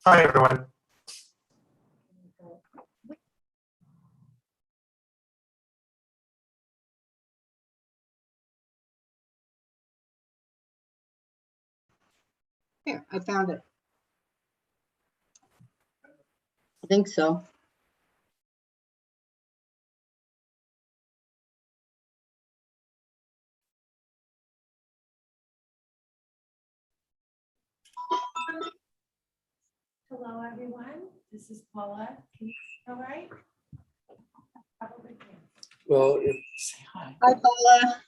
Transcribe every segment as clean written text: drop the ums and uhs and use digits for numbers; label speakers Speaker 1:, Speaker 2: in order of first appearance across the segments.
Speaker 1: Hi, everyone.
Speaker 2: Here, I found it. I think so.
Speaker 3: Hello, everyone. This is Paula. Can you hear all right? Probably can.
Speaker 1: Well,
Speaker 3: Say hi.
Speaker 2: Hi, Paula.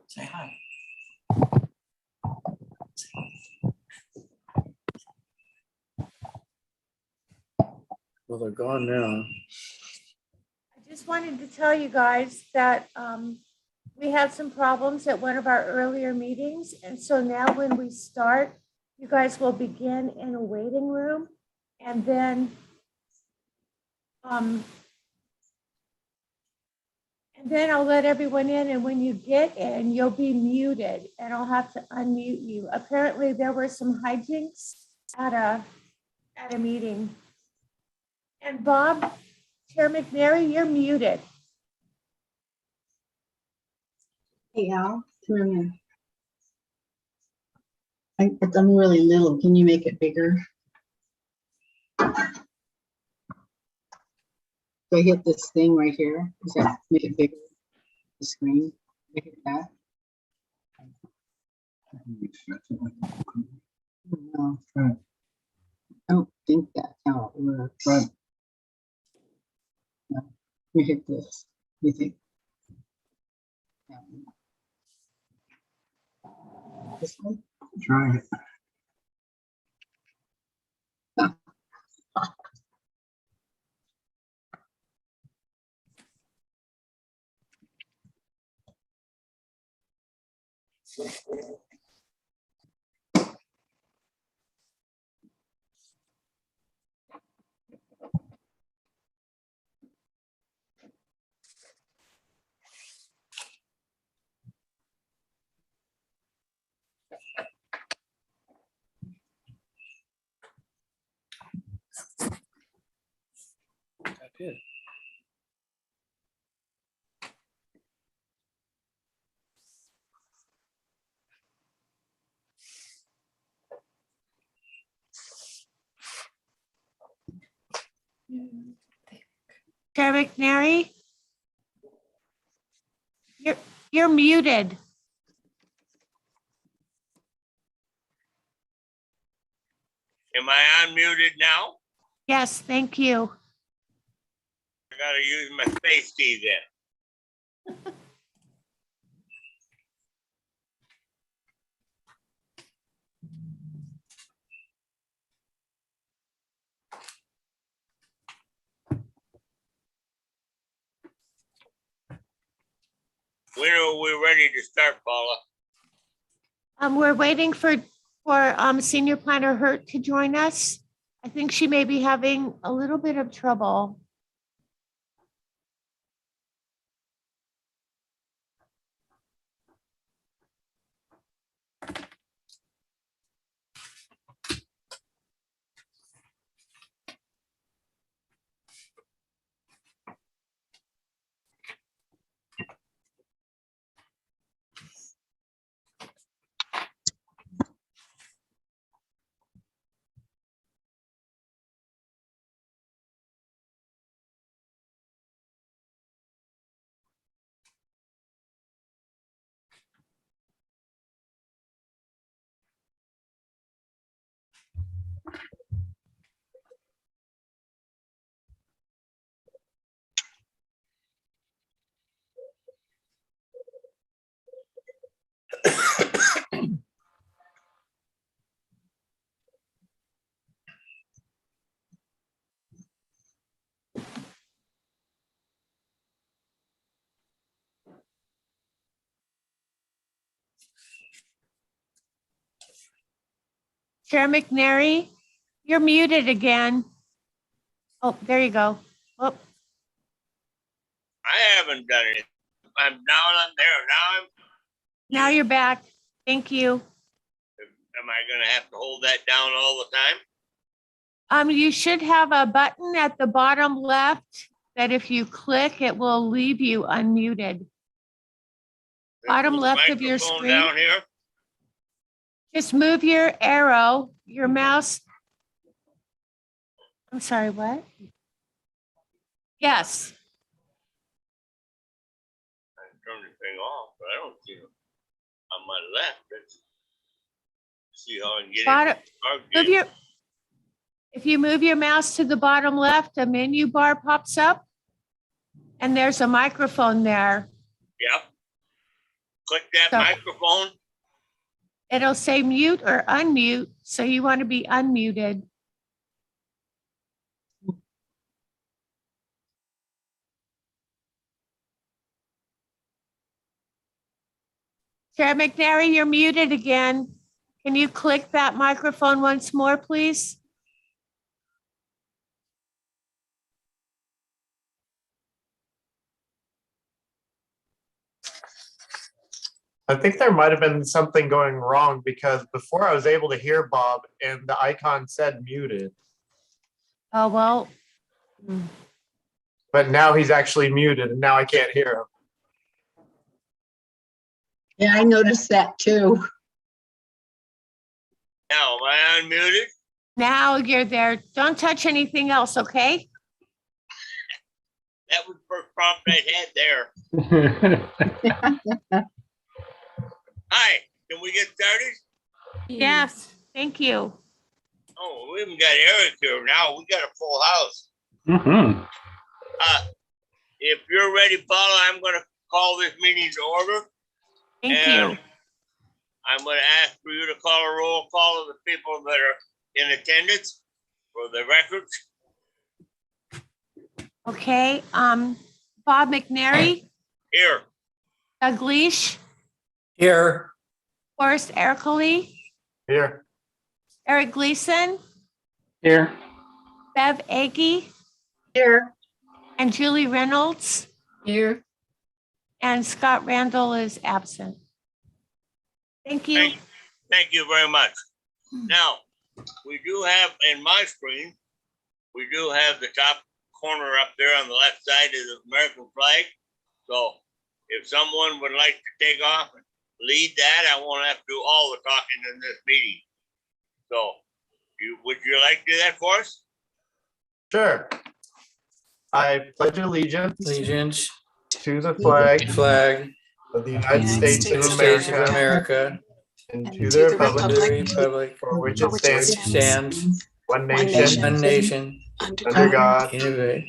Speaker 3: Say hi.
Speaker 1: well, they're gone now.
Speaker 4: I just wanted to tell you guys that we had some problems at one of our earlier meetings. And so now when we start, you guys will begin in a waiting room. And then I'll let everyone in. And when you get in, you'll be muted and I'll have to unmute you. Apparently there were some hijinks at a meeting. And Bob, Chair McNary, you're muted.
Speaker 2: Hey, Al, come here. I'm really little. Can you make it bigger? Do I hit this thing right here? Does that make it bigger? The screen? I hit that? No, I don't think that's how it works. Right. No. You hit this. You think? That one. This one? Try it.
Speaker 1: I did.
Speaker 4: Chair McNary, you're muted.
Speaker 5: Am I unmuted now?
Speaker 4: Yes, thank you.
Speaker 5: I gotta use my face key then. When are we ready to start, Paula?
Speaker 4: We're waiting for Senior Planner Hurt to join us. I think she may be having a little bit of trouble. Chair McNary, you're muted again. Oh, there you go. Oh,
Speaker 5: I haven't done it. I'm down on there. Now
Speaker 4: now you're back. Thank you.
Speaker 5: am I gonna have to hold that down all the time?
Speaker 4: You should have a button at the bottom left that if you click, it will leave you unmuted. Bottom
Speaker 5: This
Speaker 4: left of your
Speaker 5: microphone
Speaker 4: screen.
Speaker 5: Down here?
Speaker 4: Just move your arrow, your mouse. I'm sorry, what? Yes,
Speaker 5: I turned the thing off, but I don't see it on my left. Let's see how I can get
Speaker 4: bottom,
Speaker 5: it. Start
Speaker 4: move
Speaker 5: again.
Speaker 4: your, if you move your mouse to the bottom left, a menu bar pops up. And there's a microphone there.
Speaker 5: Yep. Click that
Speaker 4: So-
Speaker 5: microphone.
Speaker 4: It'll say mute or unmute, so you want to be unmuted. Chair McNary, you're muted again. Can you click that microphone once more, please?
Speaker 6: I think there might have been something going wrong because before I was able to hear Bob and the icon said muted,
Speaker 4: Oh, well,
Speaker 6: but now he's actually muted and now I can't hear him.
Speaker 2: Yeah, I noticed that too.
Speaker 5: Now, am I unmuted?
Speaker 4: now you're there. Don't touch anything else, okay?
Speaker 5: That was the first prompt I had there. Hi, can we get started?
Speaker 4: Yes, thank you.
Speaker 5: Oh, we haven't got Eric here now. We got a full house.
Speaker 7: Mm-hmm.
Speaker 5: If you're ready, Paula, I'm gonna call this meeting to order.
Speaker 4: Thank
Speaker 5: And
Speaker 4: you.
Speaker 5: I'm gonna ask for you to call a roll call of the people that are in attendance for the records.
Speaker 4: Okay, Bob McNary,
Speaker 5: Here,
Speaker 4: Doug Leash,
Speaker 1: Here,
Speaker 4: Forrest Ercole,
Speaker 6: Here,
Speaker 4: Eric Gleason,
Speaker 7: Here.
Speaker 4: Bev Aggie,
Speaker 2: Here.
Speaker 4: and Julie Reynolds,
Speaker 2: Here.
Speaker 4: and Scott Randall is absent. Thank you.
Speaker 5: thank you very much. Now, we do have, in my screen, we do have the top corner up there on the left side of the American flag. So if someone would like to take off and lead that, I won't have to do all the talking in this meeting. So would you like to do that for us?
Speaker 6: sure. I pledge allegiance
Speaker 1: allegiance,
Speaker 6: to the flag
Speaker 1: flag,
Speaker 6: of the United States
Speaker 1: United
Speaker 6: of
Speaker 1: States of
Speaker 6: America
Speaker 1: America,
Speaker 6: and to
Speaker 8: and
Speaker 6: the
Speaker 1: to
Speaker 6: republic
Speaker 1: the republic,
Speaker 6: for which
Speaker 8: for
Speaker 6: it
Speaker 8: which it
Speaker 6: stands,
Speaker 1: stands,
Speaker 6: one
Speaker 8: one
Speaker 6: nation,
Speaker 1: one nation,
Speaker 6: under God,
Speaker 1: indivisible,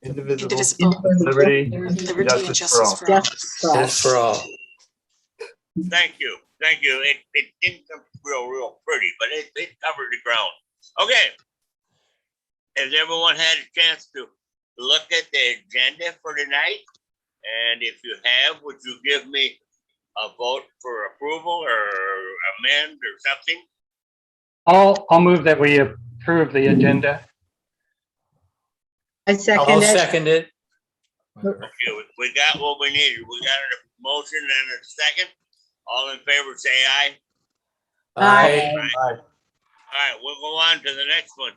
Speaker 6: indivisible, liberty,
Speaker 8: liberty and
Speaker 6: justice for all.
Speaker 8: justice for all.
Speaker 1: justice for all.
Speaker 5: Thank you. Thank you. It didn't come real pretty, but it covered the ground. Okay. Has everyone had a chance to look at the agenda for tonight? And if you have, would you give me a vote for approval or amend or something?
Speaker 7: I'll move that we approve the agenda.
Speaker 2: I second
Speaker 1: I'll
Speaker 2: it.
Speaker 1: second it.
Speaker 5: Okay, we got what we needed. We got a motion and a second. All in favor, say aye.
Speaker 1: Aye.
Speaker 5: All right, we'll go on to the next one.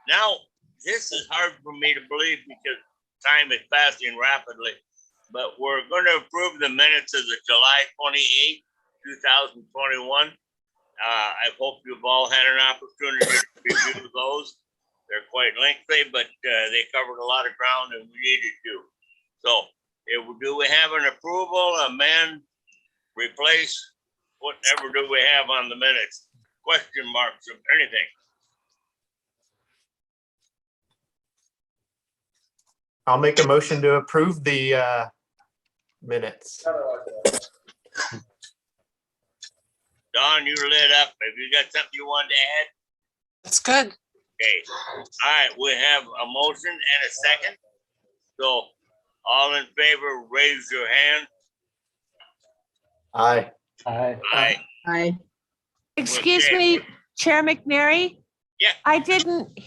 Speaker 5: Now, this is hard for me to believe because time is passing rapidly, but we're going to approve the minutes of the July 28th, 2021. I hope you've all had an opportunity to review those. They're quite lengthy, but they covered a lot of ground and we needed to. So, do we have an approval, amend, replace, whatever do we have on the minutes? Question marks or anything?
Speaker 6: I'll make a motion to approve the minutes.
Speaker 5: Don, you lit up. Have you got something you wanted to add?
Speaker 8: That's good.
Speaker 5: Okay. All right, we have a motion and a second. So all in favor, raise your hand.
Speaker 6: Aye.
Speaker 5: Aye.
Speaker 2: Aye.
Speaker 4: Excuse
Speaker 5: Okay.
Speaker 4: me, Chair McNary?
Speaker 5: Yeah.
Speaker 4: I didn't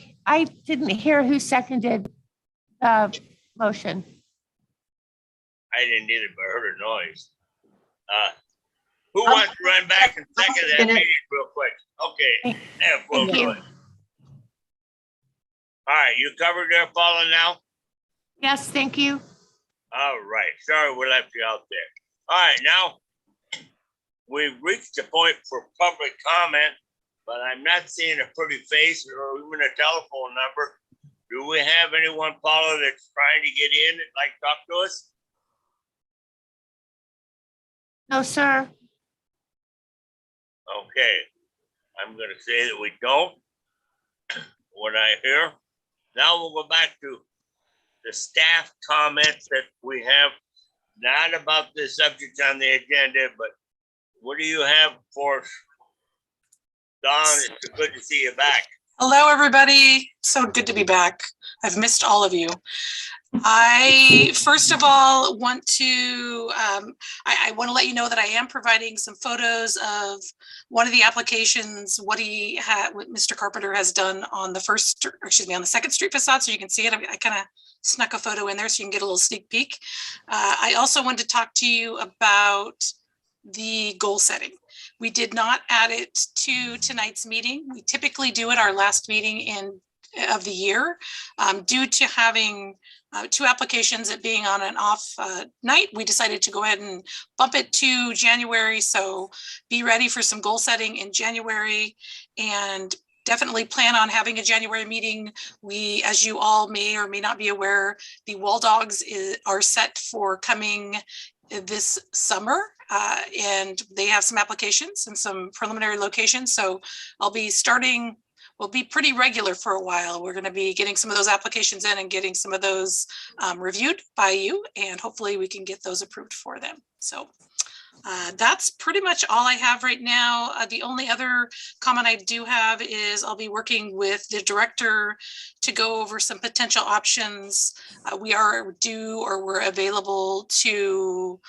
Speaker 4: hear who seconded the motion.
Speaker 5: I didn't either, but I heard a noise. Who wants to run back and second that
Speaker 2: second it.
Speaker 5: meeting real quick? Okay. Yeah, we'll
Speaker 4: Thank
Speaker 5: do
Speaker 4: you.
Speaker 5: it. All right, you covered there, Paula, now?
Speaker 4: Yes, thank you.
Speaker 5: All right, sorry we left you out there. All right, now we've reached the point for public comment, but I'm not seeing a pretty face or even a telephone number. Do we have anyone, Paula, that's trying to get in and like talk to us?
Speaker 4: No, sir.
Speaker 5: Okay, I'm gonna say that we don't. What I hear. Now we'll go back to the staff comments that we have, not about the subjects on the agenda, but what do you have for us? Don, it's good to see you back.
Speaker 8: Hello, everybody. So good to be back. I've missed all of you. I, first of all, want to, I want to let you know that I am providing some photos of one of the applications, what Mr. Carpenter has done on the on the Second Street facade, so you can see it. I kind of snuck a photo in there so you can get a little sneak peek. I also wanted to talk to you about the goal setting. We did not add it to tonight's meeting. We typically do it our last meeting of the year. Due to having two applications, it being on an off night, we decided to go ahead and bump it to January. So be ready for some goal setting in January, and definitely plan on having a January meeting. We, as you all may or may not be aware, the Wall Dogs are set for coming this summer, and they have some applications and some preliminary locations. So we'll be pretty regular for a while. We're going to be getting some of those applications in and getting some of those reviewed by you, and hopefully we can get those approved for them. So that's pretty much all I have right now. The only other comment I do have is I'll be working with the director to go over some potential options. We are due, or we're available to,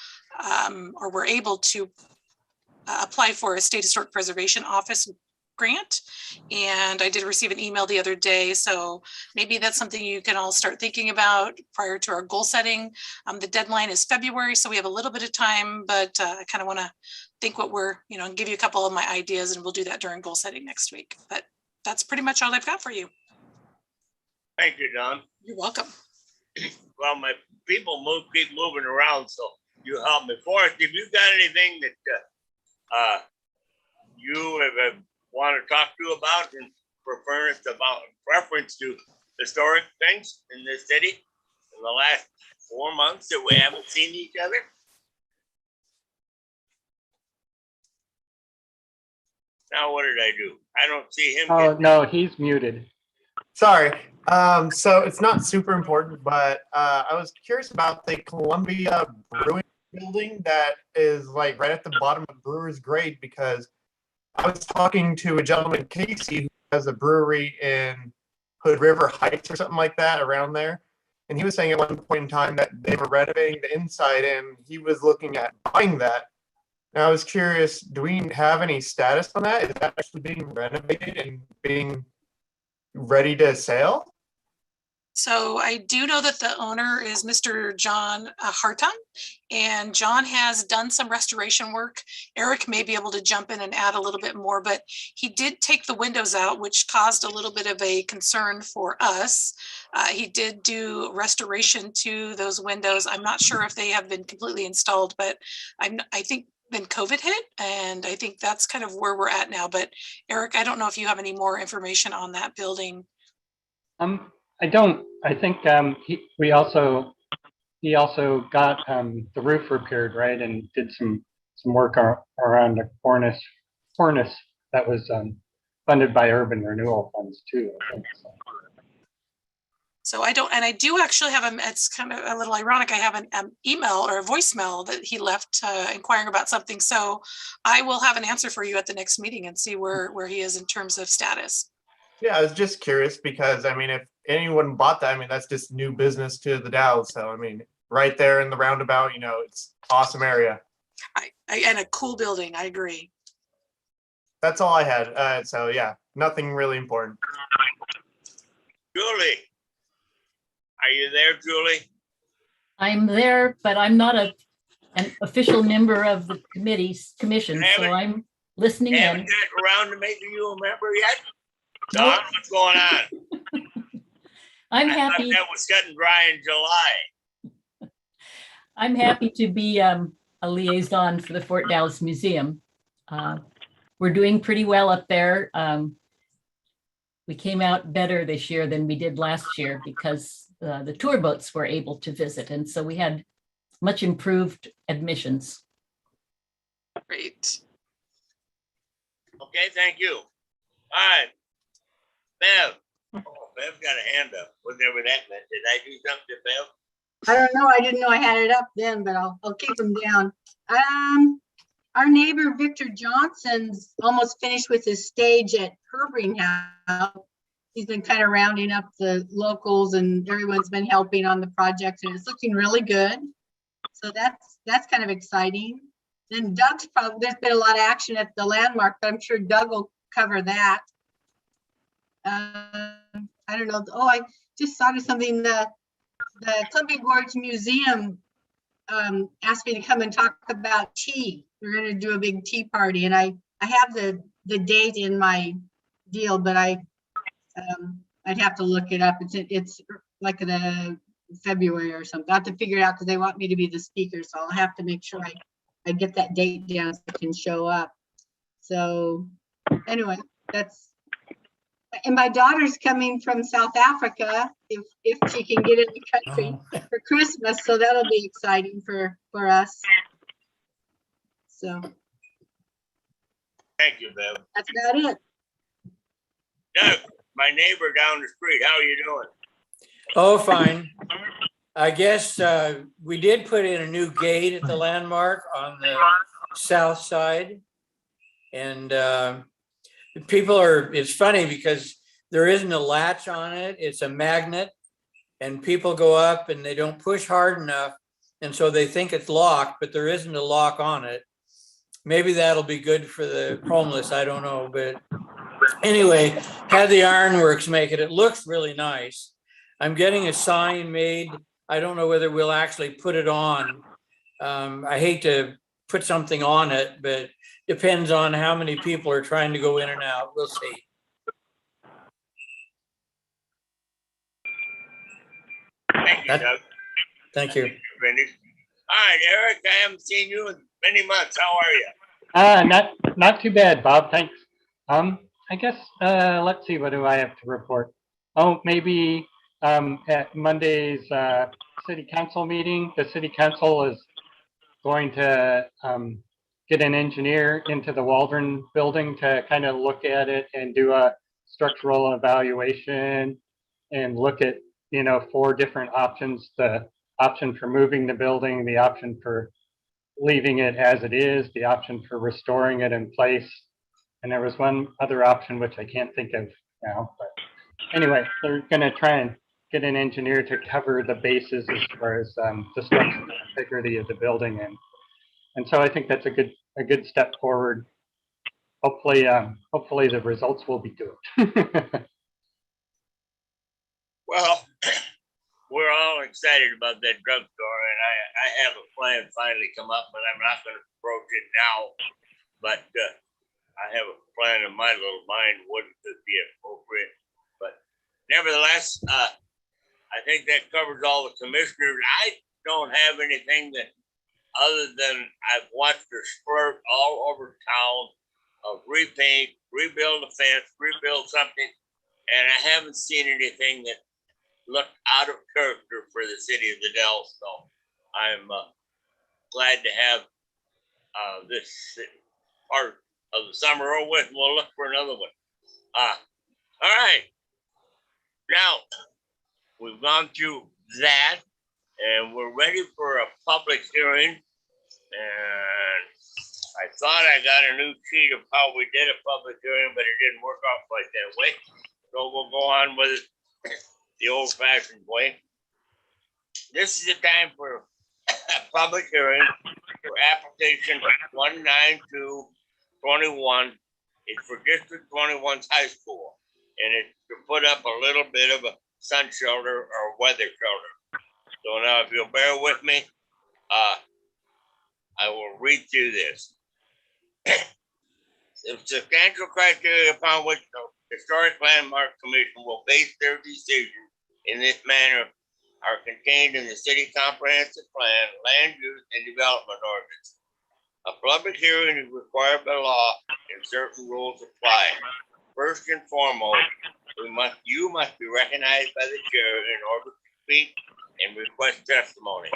Speaker 8: or we're able to apply for a State Historic Preservation Office grant. And I did receive an email the other day, so maybe that's something you can all start thinking about prior to our goal setting. The deadline is February, so we have a little bit of time, but I kind of want to think what we're, give you a couple of my ideas, and we'll do that during goal setting next week. But that's pretty much all I've got for you.
Speaker 5: Thank you, Don.
Speaker 8: You're welcome.
Speaker 5: Well, my people keep moving around, so you help me. Forrest, if you got anything that you have want to talk to about and preference to historic things in this city in the last 4 months that we haven't seen each other? Now what did I do? I don't see him.
Speaker 7: Oh, no, he's muted.
Speaker 6: Sorry. So it's not super important, but I was curious about the Columbia Brewing building that is like right at the bottom of Brewer's Grade, because I was talking to a gentleman, Casey, who has a brewery in Hood River Heights or something like that around there. And he was saying at one point in time that they were renovating the inside and he was looking at buying that. And I was curious, do we have any status on that? Is that actually being renovated and being ready to sell?
Speaker 8: So I do know that the owner is Mr. John Hartung, and John has done some restoration work. Eric may be able to jump in and add a little bit more, but he did take the windows out, which caused a little bit of a concern for us. He did do restoration to those windows. I'm not sure if they have been completely installed, but I think then COVID hit, and I think that's kind of where we're at now. But Eric, I don't know if you have any more information on that building.
Speaker 7: I don't. I think he also got the roof repaired, right, and did some work around the cornice that was funded by urban renewal funds too, I think.
Speaker 8: So I do actually have it's kind of a little ironic. I have an email or a voicemail that he left inquiring about something. So I will have an answer for you at the next meeting and see where he is in terms of status.
Speaker 6: Yeah, I was just curious because, I mean, if anyone bought that, I mean, that's just new business to the Dalles. So, I mean, right there in the roundabout, it's awesome area.
Speaker 8: And a cool building. I agree.
Speaker 6: That's all I had. So, yeah, nothing really important.
Speaker 5: Julie, are you there, Julie?
Speaker 9: I'm there, but I'm not a an official member of the commission, so I'm listening
Speaker 5: Haven't
Speaker 9: in.
Speaker 5: gotten around to making you a member yet?
Speaker 9: Nope.
Speaker 5: Don, what's going on?
Speaker 9: I'm
Speaker 5: I thought
Speaker 9: happy.
Speaker 5: that was cut and dry in July.
Speaker 9: I'm happy to be a liaison for the Fort Dallas Museum. We're doing pretty well up there. We came out better this year than we did last year because the tour boats were able to visit. And so we had much improved admissions.
Speaker 8: Great.
Speaker 5: Okay, thank you. All right. Bev. Oh, Bev's got a hand up. Whatever that meant. Did I do something to Bev?
Speaker 2: I don't know. I didn't know I had it up then, but I'll keep them down. Our neighbor Victor Johnson's almost finished with his stage at Herbring House. He's been kind of rounding up the locals and everyone's been helping on the project and it's looking really good. So that's kind of exciting. Then Doug's probably, there's been a lot of action at the landmark, but I'm sure Doug will cover that. I don't know. Oh, I just thought of something. The Columbia Gorge Museum asked me to come and talk about tea. We're going to do a big tea party, and I have the date in my deal, but I'd have to look it up. It's like the February or something. I have to figure it out because they want me to be the speaker, so I'll have to make sure I get that date down so I can show up. So anyway, that's. And my daughter's coming from South Africa if she can get in the country for Christmas, so that'll be exciting for us. So
Speaker 5: Thank you, Bev.
Speaker 2: that's about it.
Speaker 5: Doug, my neighbor down the street, how are you doing?
Speaker 1: Oh, fine. I guess we did put in a new gate at the landmark on the south side. And people are, it's funny because there isn't a latch on it. It's a magnet and people go up and they don't push hard enough. And so they think it's locked, but there isn't a lock on it. Maybe that'll be good for the homeless. I don't know. But anyway, had the ironworks make it. It looks really nice. I'm getting a sign made. I don't know whether we'll actually put it on. I hate to put something on it, but depends on how many people are trying to go in and out. We'll see.
Speaker 5: Thank you, Doug.
Speaker 1: Thank you.
Speaker 5: Finished. All right, Eric, I haven't seen you in many months. How are you?
Speaker 7: Not too bad, Bob. Thanks. I guess let's see. What do I have to report? Oh, maybe at Monday's city council meeting, the city council is going to get an engineer into the Waldron building to kind of look at it and do a structural evaluation and look at, 4 different options: the option for moving the building, the option for leaving it as it is, the option for restoring it in place. And there was one other option, which I can't think of now, but anyway, they're going to try and get an engineer to cover the bases as far as the structural integrity of the building. And so I think that's a good step forward. Hopefully the results will be good.
Speaker 5: Well, we're all excited about that drugstore, and I have a plan finally come up, but I'm not going to approach it now. But I have a plan in my little mind what could be appropriate. But nevertheless, I think that covers all the commissioners. I don't have anything that, other than I've watched her splurt all over town of repaint, rebuild a fence, rebuild something, and I haven't seen anything that looked out of character for the city of the Dells. So I'm glad to have this part of the summer over with, and we'll look for another one. All right. Now, we've gone through that, and we're ready for a public hearing. And I thought I got a new sheet of how we did a public hearing, but it didn't work out quite that way. So we'll go on with it the old-fashioned way. This is the time for a public hearing for application 19221. It's for District 21's high school, and it's to put up a little bit of a sun shelter or weather shelter. So now, if you'll bear with me, I will read through this. The substantial criteria upon which the Historic Landmark Commission will base their decision in this manner are contained in the City Comprehensive Plan, Land Use and Development Ordinance. A public hearing is required by law and certain rules apply. First and foremost, you must be recognized by the chair in order to speak and request testimony.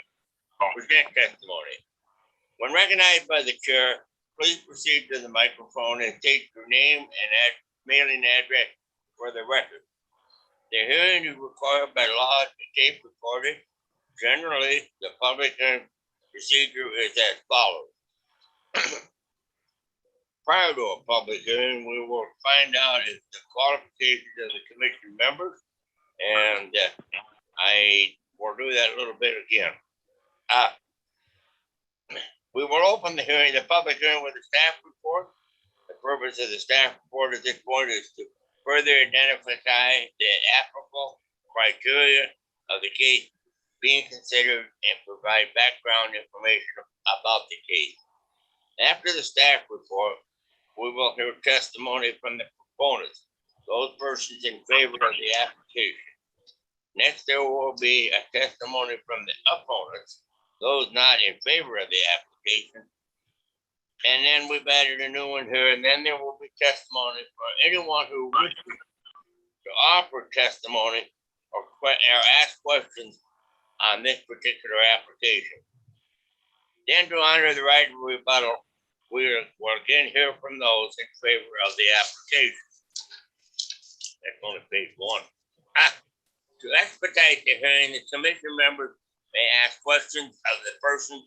Speaker 5: Present testimony. When recognized by the chair, please proceed to the microphone and state your name and mailing address for the record. The hearing is required by law to be tape recorded. Generally, the public procedure is as follows. Prior to a public hearing, we will find out if the qualifications of the commission members, and I will do that a little bit again. We will open the hearing, the public hearing, with a staff report. The purpose of the staff report at this point is to further identify the applicable criteria of the case being considered and provide background information about the case. After the staff report, we will hear testimony from the proponents, those persons in favor of the application. Next, there will be a testimony from the opponents, those not in favor of the application. And then we've added a new one here, and then there will be testimony for anyone who wishes to offer testimony or ask questions on this particular application. Then, to honor the right of rebuttal, we will again hear from those in favor of the application. That's only page 1. To expedite the hearing, the commission members may ask questions of the person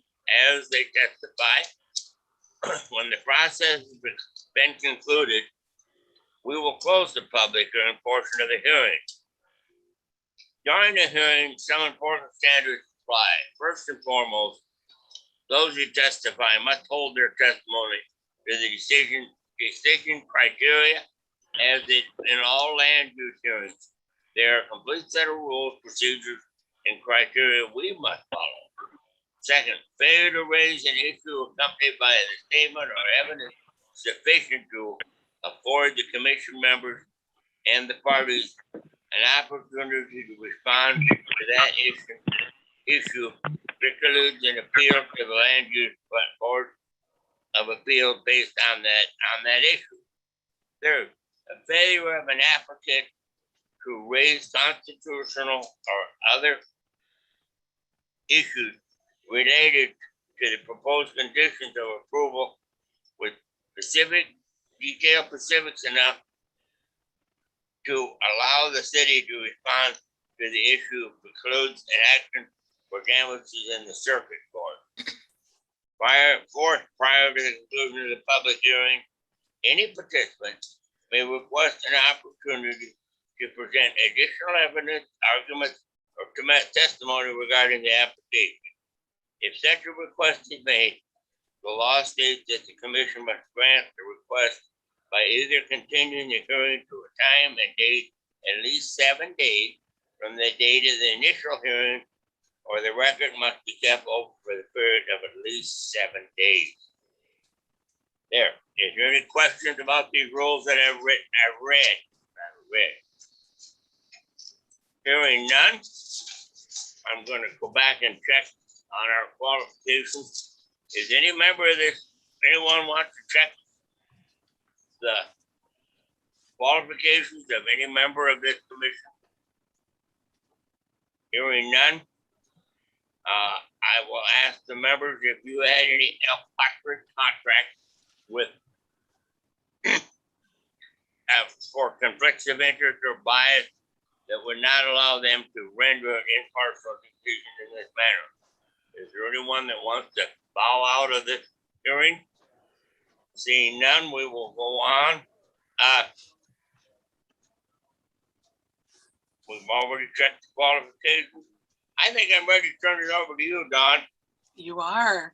Speaker 5: as they testify. When the process has been concluded, we will close the public hearing portion of the hearing. During the hearing, some important standards apply. First and foremost, those who testify must hold their testimony to the decision criteria as in all land use hearings. There are a complete set of rules, procedures, and criteria we must follow. Second, failure to raise an issue accompanied by a statement or evidence sufficient to afford the commission members and the parties an opportunity to respond to that issue precludes an appeal to the land use board of appeal based on that issue. Third, a failure of an applicant to raise constitutional or other issues related to the proposed conditions of approval with detailed specifics enough to allow the city to respond to the issue precludes an action for damages in the circuit court. Prior to the conclusion of the public hearing, any participant may request an opportunity to present additional evidence, arguments, or testimony regarding the application. If such a request is made, the law states that the commission must grant the request by either continuing the hearing to a time and date at least 7 days from the date of the initial hearing, or the record must be kept open for the period of at least 7 days. There. Is there any questions about these rules that I've read? Hearing none, I'm going to go back and check on our qualifications. Is anyone want to check the qualifications of any member of this commission? Hearing none, I will ask the members if you had any contracts with for conflicts of interest or bias that would not allow them to render an impartial decision in this manner. Is there anyone that wants to bow out of this hearing? Seeing none, we will go on. We've already checked the qualifications. I think I'm ready to turn it over to you, Don.
Speaker 8: You are.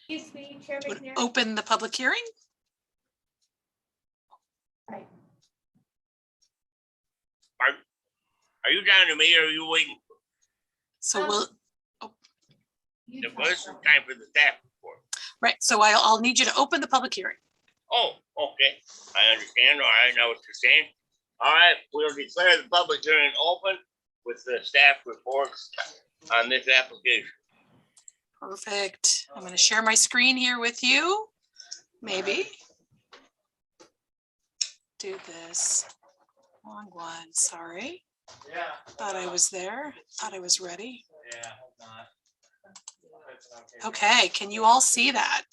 Speaker 4: Excuse me, Chair
Speaker 8: Would
Speaker 4: McNair.
Speaker 8: open the public hearing.
Speaker 4: Right.
Speaker 5: Are you down to me or are you waiting?
Speaker 8: So we'll,
Speaker 4: You
Speaker 5: Well,
Speaker 4: talk
Speaker 5: this is
Speaker 4: about it.
Speaker 5: time for the staff report.
Speaker 8: Right, so I'll need you to open the public hearing.
Speaker 5: Oh, okay. I understand. All right, I know what you're saying. All right, we'll declare the public hearing open with the staff reports on this application.
Speaker 8: Perfect. I'm going to share my screen here with you. Maybe. Do this. Wrong one, sorry.
Speaker 1: Yeah.
Speaker 8: Thought I was there. Thought I was ready.
Speaker 1: Yeah, hope not.
Speaker 8: Okay, can you all see that?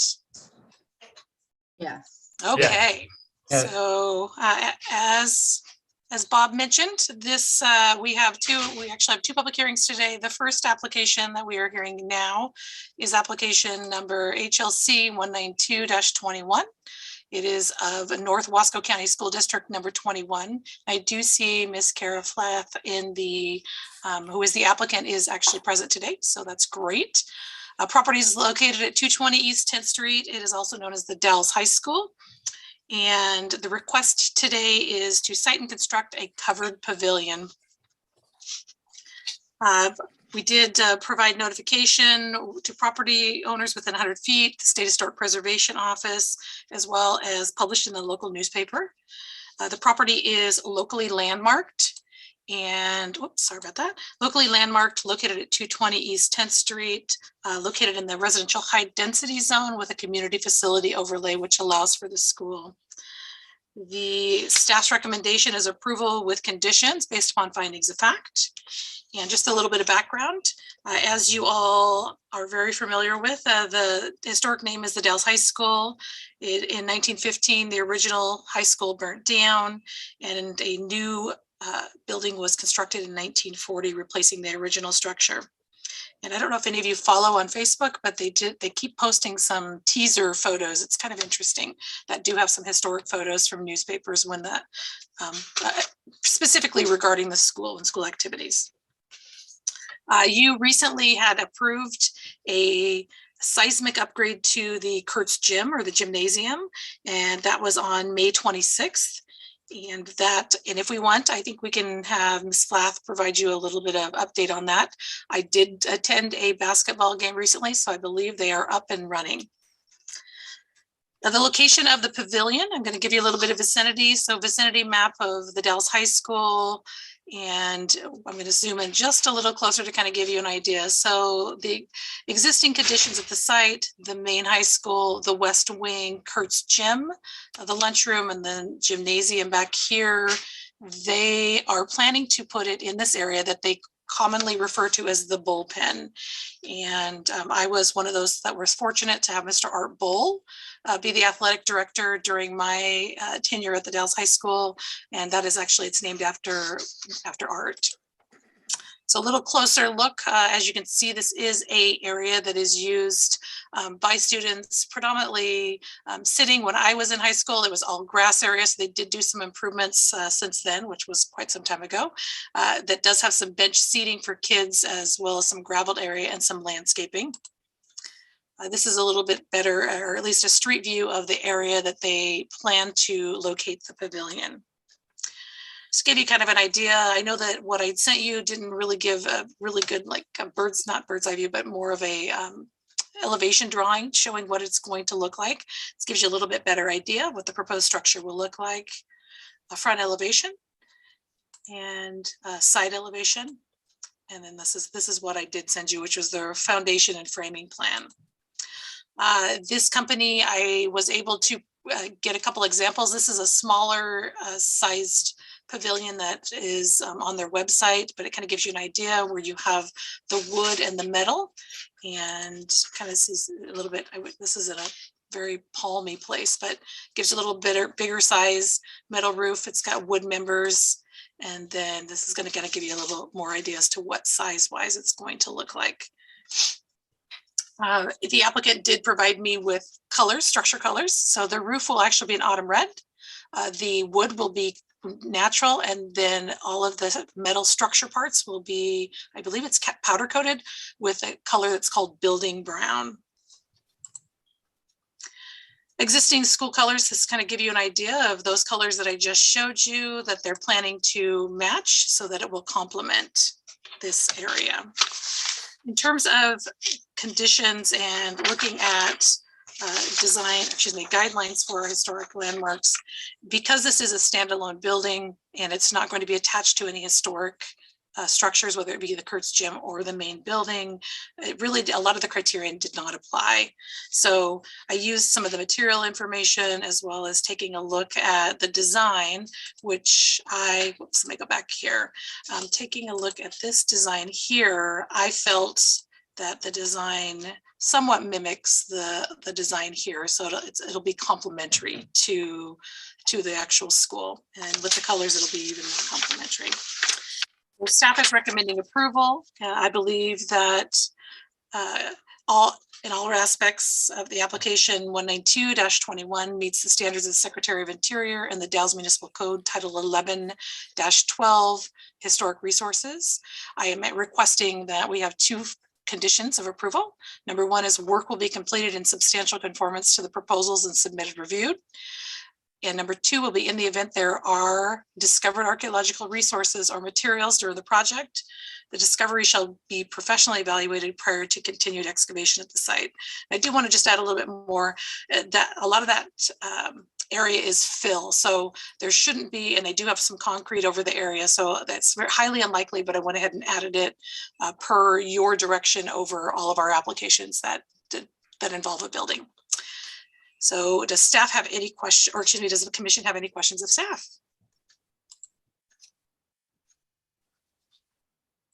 Speaker 2: Yes.
Speaker 8: Okay,
Speaker 6: Yes.
Speaker 8: so as Bob mentioned, this we actually have two public hearings today. The first application that we are hearing now is application number HLC 192-21. It is of North Wasco County School District number 21. I do see Miss Kara Flath in the who is the applicant is actually present today, so that's great. Property is located at 220 East 10th Street. It is also known as the Dalles High School. And the request today is to site and construct a covered pavilion. We did provide notification to property owners within 100 feet, the State Historic Preservation Office, as well as published in the local newspaper. The property is locally landmarked. And whoops, sorry about that. Locally landmarked, located at 220 East 10th Street, located in the residential high density zone with a community facility overlay, which allows for the school. The staff's recommendation is approval with conditions based upon findings of fact. And just a little bit of background, as you all are very familiar with, the historic name is the Dalles High School. In 1915, the original high school burnt down and a new building was constructed in 1940, replacing the original structure. And I don't know if any of you follow on Facebook, but they keep posting some teaser photos. It's kind of interesting that do have some historic photos from newspapers when that specifically regarding the school and school activities. You recently had approved a seismic upgrade to the Curt's gym or the gymnasium, and that was on May 26th. And if we want, I think we can have Ms. Flath provide you a little bit of update on that. I did attend a basketball game recently, so I believe they are up and running. Now, the location of the pavilion, I'm going to give you a little bit of vicinity. So vicinity map of the Dalles High School, and I'm going to zoom in just a little closer to kind of give you an idea. So the existing conditions at the site, the main high school, the west wing, Curt's gym, the lunchroom, and then gymnasium back here, they are planning to put it in this area that they commonly refer to as the bullpen. And I was one of those that was fortunate to have Mr. Art Bull be the athletic director during my tenure at the Dalles High School. And that is actually, it's named after Art. So a little closer look, as you can see, this is a area that is used by students predominantly sitting. When I was in high school, it was all grass areas. So they did do some improvements since then, which was quite some time ago. That does have some bench seating for kids, as well as some graveled area and some landscaping. This is a little bit better, or at least a street view of the area that they plan to locate the pavilion. To give you kind of an idea, I know that what I'd sent you didn't really give a really good, like a not bird's eye view, but more of a elevation drawing showing what it's going to look like. This gives you a little bit better idea what the proposed structure will look like. A front elevation and a side elevation. And then this is what I did send you, which was the foundation and framing plan. This company, I was able to get a couple examples. This is a smaller sized pavilion that is on their website, but it kind of gives you an idea where you have the wood and the metal, and kind of sees a little bit. This is in a very palmy place, but gives you a little bigger size metal roof. It's got wood members, and then this is going to kind of give you a little more idea as to what size wise it's going to look like. The applicant did provide me with colors, structure colors. So the roof will actually be an autumn red. The wood will be natural, and then all of the metal structure parts will be, I believe it's powder coated with a color that's called building brown. Existing school colors, this kind of give you an idea of those colors that I just showed you that they're planning to match so that it will complement this area. In terms of conditions and looking at guidelines for historic landmarks. Because this is a standalone building and it's not going to be attached to any historic structures, whether it be the Curt's gym or the main building, it really, a lot of the criterion did not apply. So I used some of the material information as well as taking a look at the design, which let me go back here. Taking a look at this design here, I felt that the design somewhat mimics the design here. So it'll be complementary to the actual school. And with the colors, it'll be even more complementary. Well, staff is recommending approval. I believe that in all aspects of the application 192-21 meets the standards of the Secretary of Interior and the Dalles Municipal Code Title 11-12 Historic Resources. I am requesting that we have 2 conditions of approval. Number 1 is work will be completed in substantial conformance to the proposals and submitted reviewed. And number 2 will be in the event there are discovered archaeological resources or materials during the project, the discovery shall be professionally evaluated prior to continued excavation at the site. And I do want to just add a little bit more that a lot of that area is fill. So there shouldn't be, and they do have some concrete over the area. So that's highly unlikely, but I went ahead and added it per your direction over all of our applications that involve a building. So does staff have any question, or excuse me, does the commission have any questions of staff?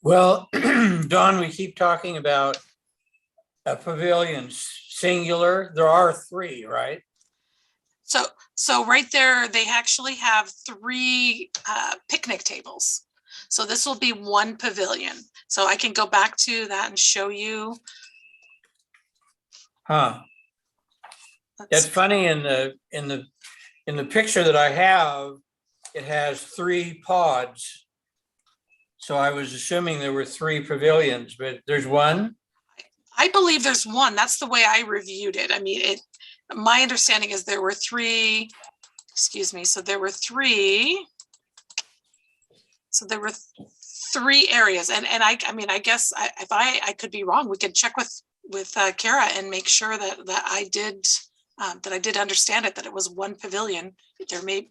Speaker 1: Well, Dawn, we keep talking about a pavilion singular. There are 3, right?
Speaker 8: So right there, they actually have 3 picnic tables. So this will be 1 pavilion. So I can go back to that and show you.
Speaker 1: Huh. That's funny. In the picture that I have, it has 3 pods. So I was assuming there were 3 pavilions, but there's 1.
Speaker 8: I believe there's 1. That's the way I reviewed it. I mean, my understanding is there were 3, excuse me. So there were 3. So there were 3 areas. And I mean, I guess if I could be wrong, we could check with Kara and make sure that I did understand it, that it was 1 pavilion. There may,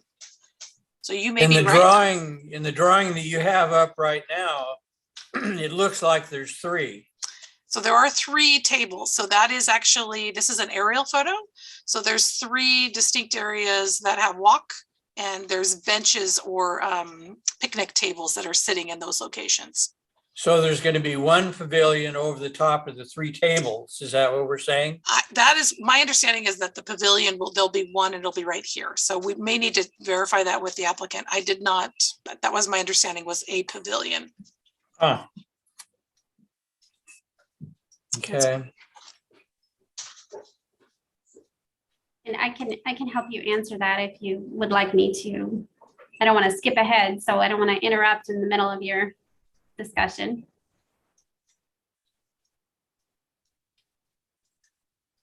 Speaker 8: so you may be right.
Speaker 1: In the drawing that you have up right now, it looks like there's 3.
Speaker 8: So there are 3 tables. So that is actually, this is an aerial photo. So there's 3 distinct areas that have walk, and there's benches or picnic tables that are sitting in those locations.
Speaker 1: So there's going to be 1 pavilion over the top of the 3 tables. Is that what we're saying?
Speaker 8: That is, my understanding is that the pavilion there'll be 1 and it'll be right here. So we may need to verify that with the applicant. I did not, but that was my understanding, was a pavilion.
Speaker 1: Huh. Okay.
Speaker 10: And I can help you answer that if you would like me to. I don't want to skip ahead, so I don't want to interrupt in the middle of your discussion.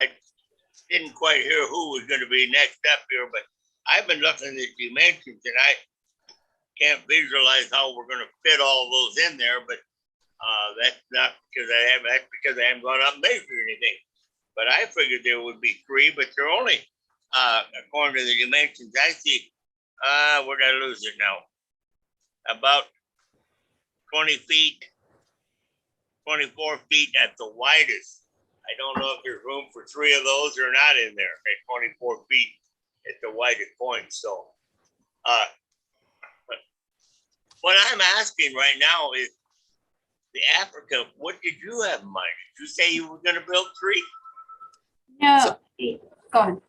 Speaker 5: I didn't quite hear who was going to be next up here, but I've been looking at dimensions and I can't visualize how we're going to fit all those in there, but that's not because that's because I haven't gone up and measured anything. But I figured there would be 3, but they're only, according to the dimensions, I see, where did I lose it now? About 20 feet, 24 feet at the widest. I don't know if there's room for 3 of those or not in there at 24 feet at the widest point. So, but what I'm asking right now is the applicant, what did you have in mind? Did you say you were going to build 3?
Speaker 10: No, go ahead.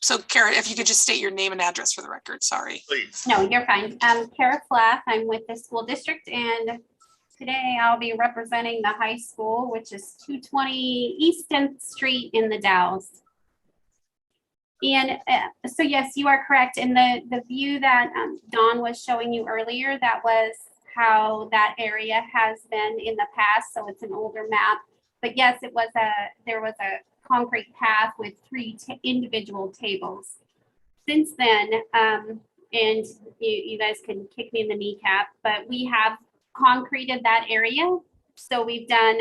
Speaker 8: So Kara, if you could just state your name and address for the record, sorry.
Speaker 5: Please.
Speaker 10: No, you're fine. Kara Flath, I'm with the school district, and today I'll be representing the high school, which is 220 East 10th Street in the Dalles. And so yes, you are correct. In the view that Dawn was showing you earlier, that was how that area has been in the past. So it's an older map. But yes, there was a concrete path with 3 individual tables. Since then, and you guys can kick me in the kneecap, but we have concreted that area So we've done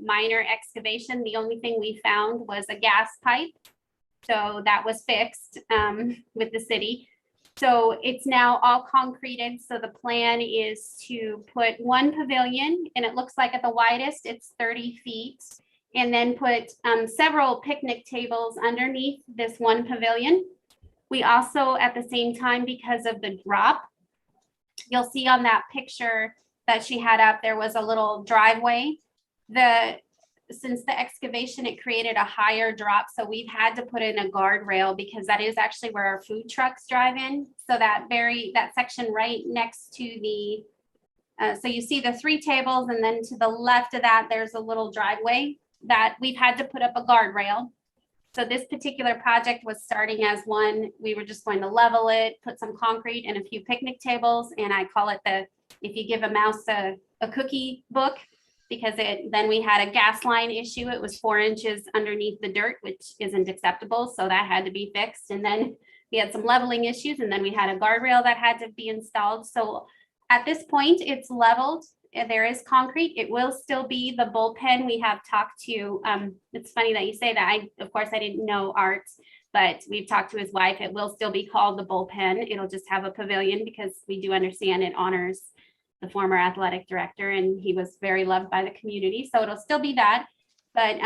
Speaker 10: minor excavation. The only thing we found was a gas pipe. So that was fixed with the city. So it's now all concreted. So the plan is to put one pavilion, and it looks like at the widest, it's 30 feet. And then put several picnic tables underneath this one pavilion. We also, at the same time, because of the drop, you'll see on that picture that she had up, there was a little driveway. Since the excavation, it created a higher drop. So we've had to put in a guardrail because that is actually where our food trucks drive in. So that section right next to the, so you see the 3 tables, and then to the left of that, there's a little driveway that we've had to put up a guardrail. So this particular project was starting as one, we were just going to level it, put some concrete and a few picnic tables. And I call it if you give a mouse a cookie book, because then we had a gas line issue. It was 4 inches underneath the dirt, which isn't acceptable. So that had to be fixed. And then we had some leveling issues, and then we had a guardrail that had to be installed. So at this point, it's leveled. There is concrete. It will still be the bullpen. We have talked to, it's funny that you say that. Of course, I didn't know Art, but we've talked to his wife. It will still be called the bullpen. It'll just have a pavilion because we do understand it honors the former athletic director, and he was very loved by the community. So it'll still be that, but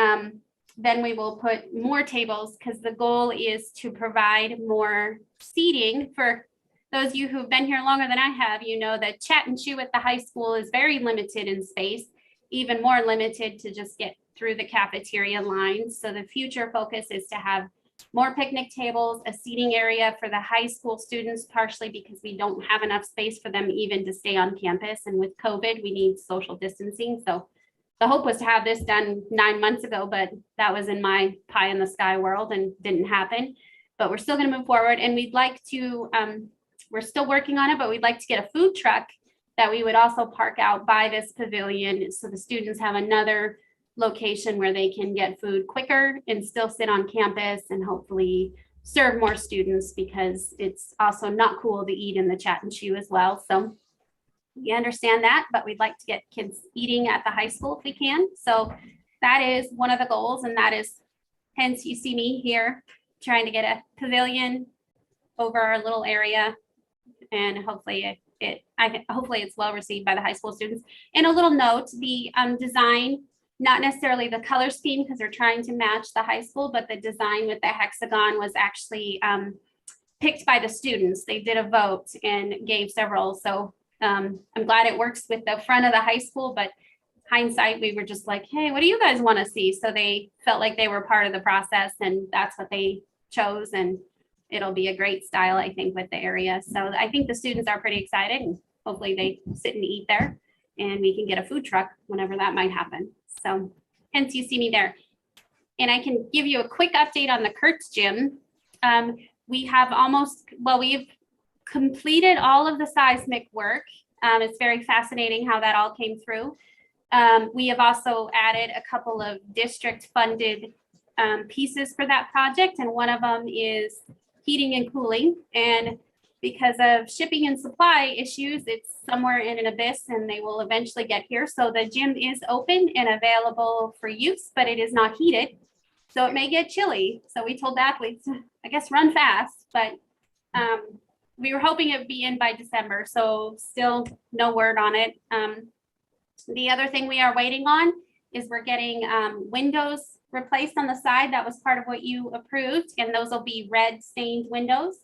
Speaker 10: then we will put more tables because the goal is to provide more seating. For those of you who've been here longer than I have, you know that chat and chew at the high school is very limited in space, even more limited to just get through the cafeteria lines. So the future focus is to have more picnic tables, a seating area for the high school students, partially because we don't have enough space for them even to stay on campus. And with COVID, we need social distancing. So the hope was to have this done 9 months ago, but that was in my pie in the sky world and didn't happen. But we're still going to move forward, and we'd like to, we're still working on it, but we'd like to get a food truck that we would also park out by this pavilion. So the students have another location where they can get food quicker and still sit on campus and hopefully serve more students, because it's also not cool to eat in the chat and chew as well. So we understand that, but we'd like to get kids eating at the high school if we can. So that is one of the goals, and that is hence you see me here trying to get a pavilion over our little area, and hopefully hopefully it's well received by the high school students. And a little note, the design, not necessarily the color scheme because they're trying to match the high school, but the design with the hexagon was actually picked by the students. They did a vote and gave several. So I'm glad it works with the front of the high school, but hindsight, we were just like, hey, what do you guys want to see? So they felt like they were part of the process, and that's what they chose. And it'll be a great style, I think, with the area. So I think the students are pretty excited, and hopefully they sit and eat there, and we can get a food truck whenever that might happen. So hence you see me there. And I can give you a quick update on the Curt's gym. We have we've completed all of the seismic work. It's very fascinating how that all came through. We have also added a couple of district funded pieces for that project. And one of them is heating and cooling. And because of shipping and supply issues, it's somewhere in an abyss, and they will eventually get here. So the gym is open and available for use, but it is not heated. So it may get chilly. So we told the athletes, I guess, run fast, but we were hoping it would be in by December. So still no word on it. The other thing we are waiting on is we're getting windows replaced on the side. That was part of what you approved, and those will be red stained windows.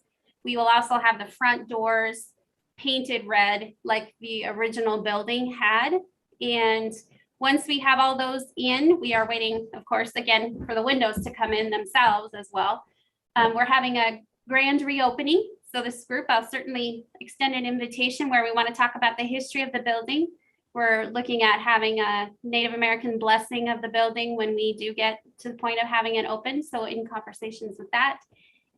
Speaker 10: We will also have the front doors painted red like the original building had. And once we have all those in, we are waiting, of course, again, for the windows to come in themselves as well. We're having a grand reopening. So this group, I'll certainly extend an invitation where we want to talk about the history of the building. We're looking at having a Native American blessing of the building when we do get to the point of having it open. So in conversations with that.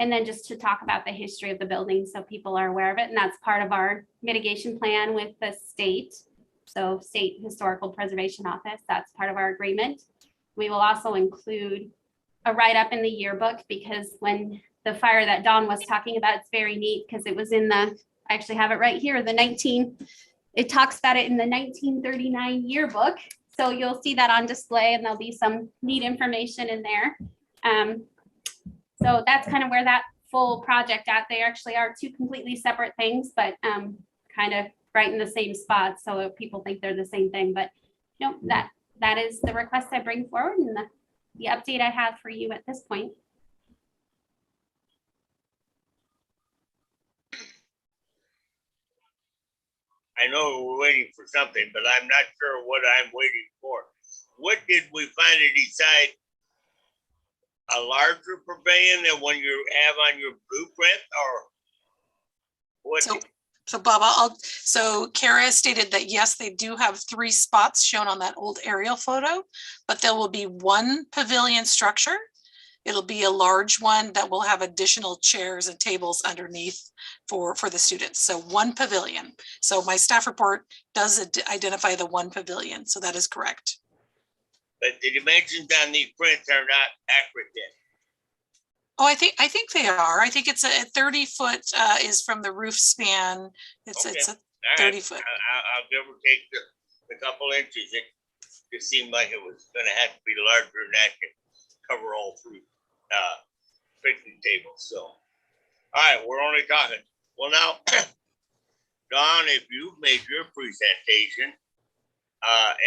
Speaker 10: And then just to talk about the history of the building so people are aware of it. And that's part of our mitigation plan with the state. So State Historical Preservation Office, that's part of our agreement. We will also include a write-up in the yearbook, because when the fire that Dawn was talking about, it's very neat because it was in the, I actually have it right here, it talks about it in the 1939 yearbook. So you'll see that on display and there'll be some neat information in there. So that's kind of where that full project at. They actually are two completely separate things, but kind of right in the same spot. So people think they're the same thing, but no, that is the request I bring forward and the update I have for you at this point.
Speaker 5: I know we're waiting for something, but I'm not sure what I'm waiting for. What did we finally decide? A larger pavilion than one you have on your blueprint, or what?
Speaker 8: So Bob, so Kara stated that yes, they do have 3 spots shown on that old aerial photo, but there will be one pavilion structure. It'll be a large one that will have additional chairs and tables underneath for the students. So one pavilion. So my staff report does identify the one pavilion. So that is correct.
Speaker 5: But the dimensions on these prints are not accurate then.
Speaker 8: Oh, I think they are. I think it's a 30 foot is from the roof span. It's
Speaker 5: Okay.
Speaker 8: it's a
Speaker 5: All right.
Speaker 8: 30 foot.
Speaker 5: I'll give or take the couple inches. It seemed like it was gonna have to be larger than that to cover all 3 picnic tables, so. All right, we're only talking. Well, now, Dawn, if you've made your presentation,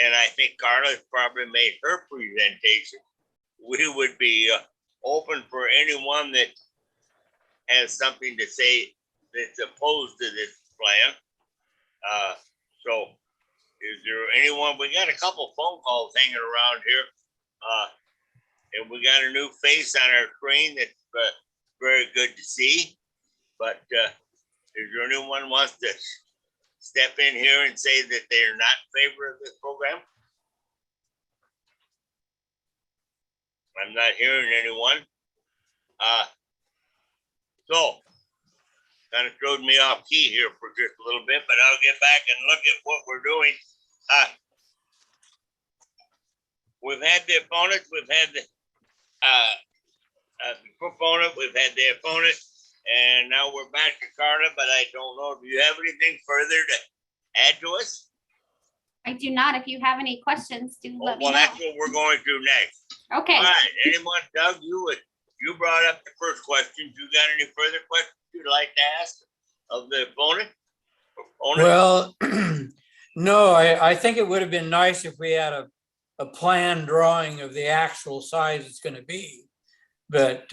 Speaker 5: and I think Carla's probably made her presentation, we would be open for anyone that has something to say that's opposed to this plan. So is there anyone, we got a couple phone calls hanging around here. And we got a new face on our screen that's very good to see. But is there anyone wants to step in here and say that they're not in favor of this program? I'm not hearing anyone. So kind of throwed me off key here for just a little bit, but I'll get back and look at what we're doing. We've had the opponents, we've had the proponent, we've had the opponent, and now we're back to Carla, but I don't know if you have anything further to add to us?
Speaker 10: I do not. If you have any questions, do let me
Speaker 5: Well,
Speaker 10: know.
Speaker 5: that's what we're going to next.
Speaker 10: Okay.
Speaker 5: All right, anyone, Doug, you brought up the first question. You got any further questions you'd like to ask of the opponent?
Speaker 1: Well, no, I think it would have been nice if we had a plan drawing of the actual size it's going to be, but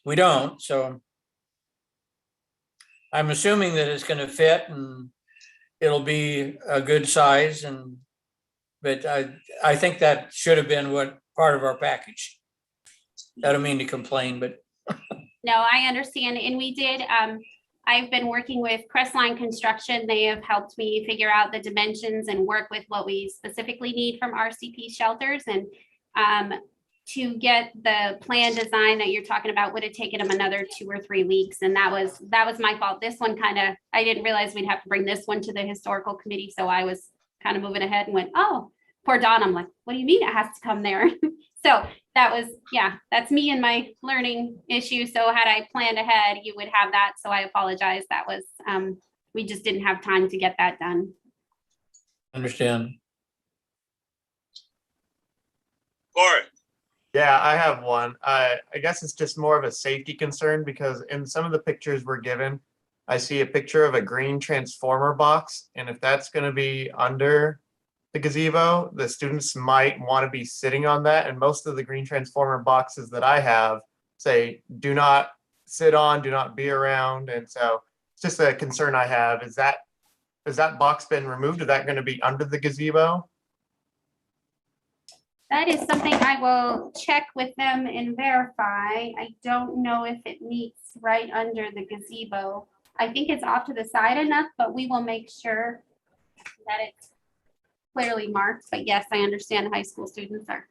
Speaker 1: we don't. So I'm assuming that it's going to fit and it'll be a good size, but I think that should have been what part of our package. I don't mean to complain, but
Speaker 10: No, I understand. And we did, I've been working with Crestline Construction. They have helped me figure out the dimensions and work with what we specifically need from RCP shelters. And to get the plan design that you're talking about would have taken them another 2 or 3 weeks. And that was my fault. This one I didn't realize we'd have to bring this one to the historical committee. So I was kind of moving ahead and went, oh, poor Dawn. I'm like, what do you mean it has to come there? So that was, yeah, that's me and my learning issue. So had I planned ahead, you would have that. So I apologize. That was, we just didn't have time to get that done.
Speaker 1: understand.
Speaker 5: Corey.
Speaker 6: Yeah, I have one. I guess it's just more of a safety concern because in some of the pictures we're given, I see a picture of a green transformer box. And if that's going to be under the gazebo, the students might want to be sitting on that. And most of the green transformer boxes that I have say, do not sit on, do not be around. And so it's just a concern I have. Has that box been removed? Is that going to be under the gazebo?
Speaker 10: That is something I will check with them and verify. I don't know if it meets right under the gazebo. I think it's off to the side enough, but we will make sure that it's clearly marked. But yes, I understand high school students are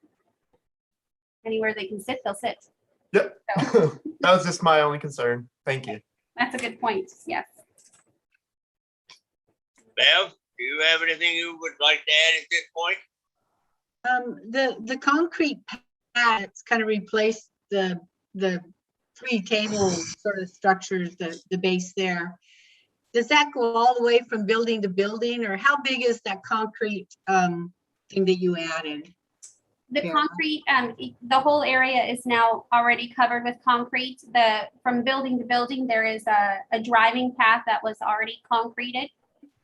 Speaker 10: anywhere they can sit, they'll sit.
Speaker 6: Yep.
Speaker 10: So
Speaker 6: That was just my only concern. Thank you.
Speaker 10: that's a good point. Yes.
Speaker 5: Bev, do you have anything you would like to add at this point?
Speaker 2: The concrete pads kind of replaced the 3 table sort of structures, the base there. Does that go all the way from building to building, or how big is that concrete thing that you added?
Speaker 10: The
Speaker 2: Yeah.
Speaker 10: concrete, the whole area is now already covered with concrete. From building to building, there is a driving path that was already concreted.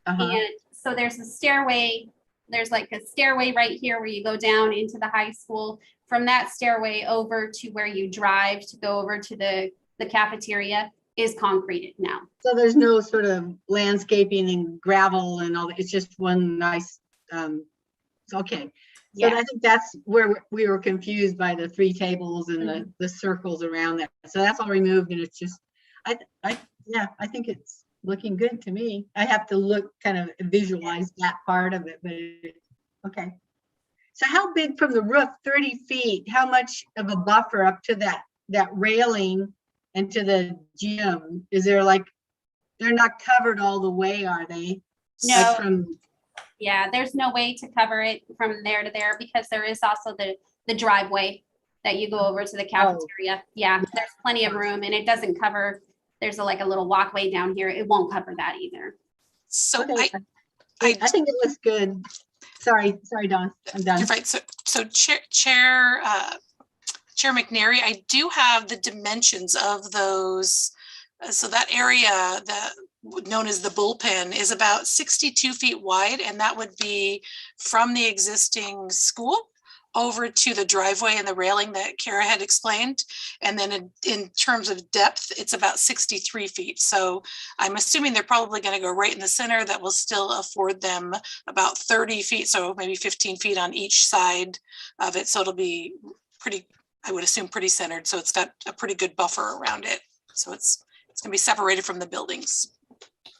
Speaker 2: Uh-huh.
Speaker 10: And so there's a stairway, there's like a stairway right here where you go down into the high school. From that stairway over to where you drive to go over to the cafeteria is concreted now.
Speaker 2: So there's no sort of landscaping and gravel and all that. It's just one nice, okay. So
Speaker 10: Yeah.
Speaker 2: I think that's where we were confused by the 3 tables and the circles around that. So that's all removed and it's just, yeah, I think it's looking good to me. I have to look, kind of visualize that part of it, but okay. So how big from the roof, 30 feet, how much of a buffer up to that railing and to the gym? Is there like, they're not covered all the way, are they?
Speaker 10: No.
Speaker 2: Like from,
Speaker 10: Yeah, there's no way to cover it from there to there because there is also the driveway that you go over to the cafeteria. Yeah, there's plenty of room and it doesn't cover, there's like a little walkway down here. It won't cover that either.
Speaker 8: So
Speaker 2: okay. I think it looks good. Sorry, Dawn, I'm done.
Speaker 8: You're right. So Chair McNary, I do have the dimensions of those. So that area that known as the bullpen is about 62 feet wide, and that would be from the existing school over to the driveway and the railing that Kara had explained. And then in terms of depth, it's about 63 feet. So I'm assuming they're probably going to go right in the center. That will still afford them about 30 feet. So maybe 15 feet on each side of it. So it'll be pretty, I would assume pretty centered. So it's got a pretty good buffer around it. So it's going to be separated from the buildings.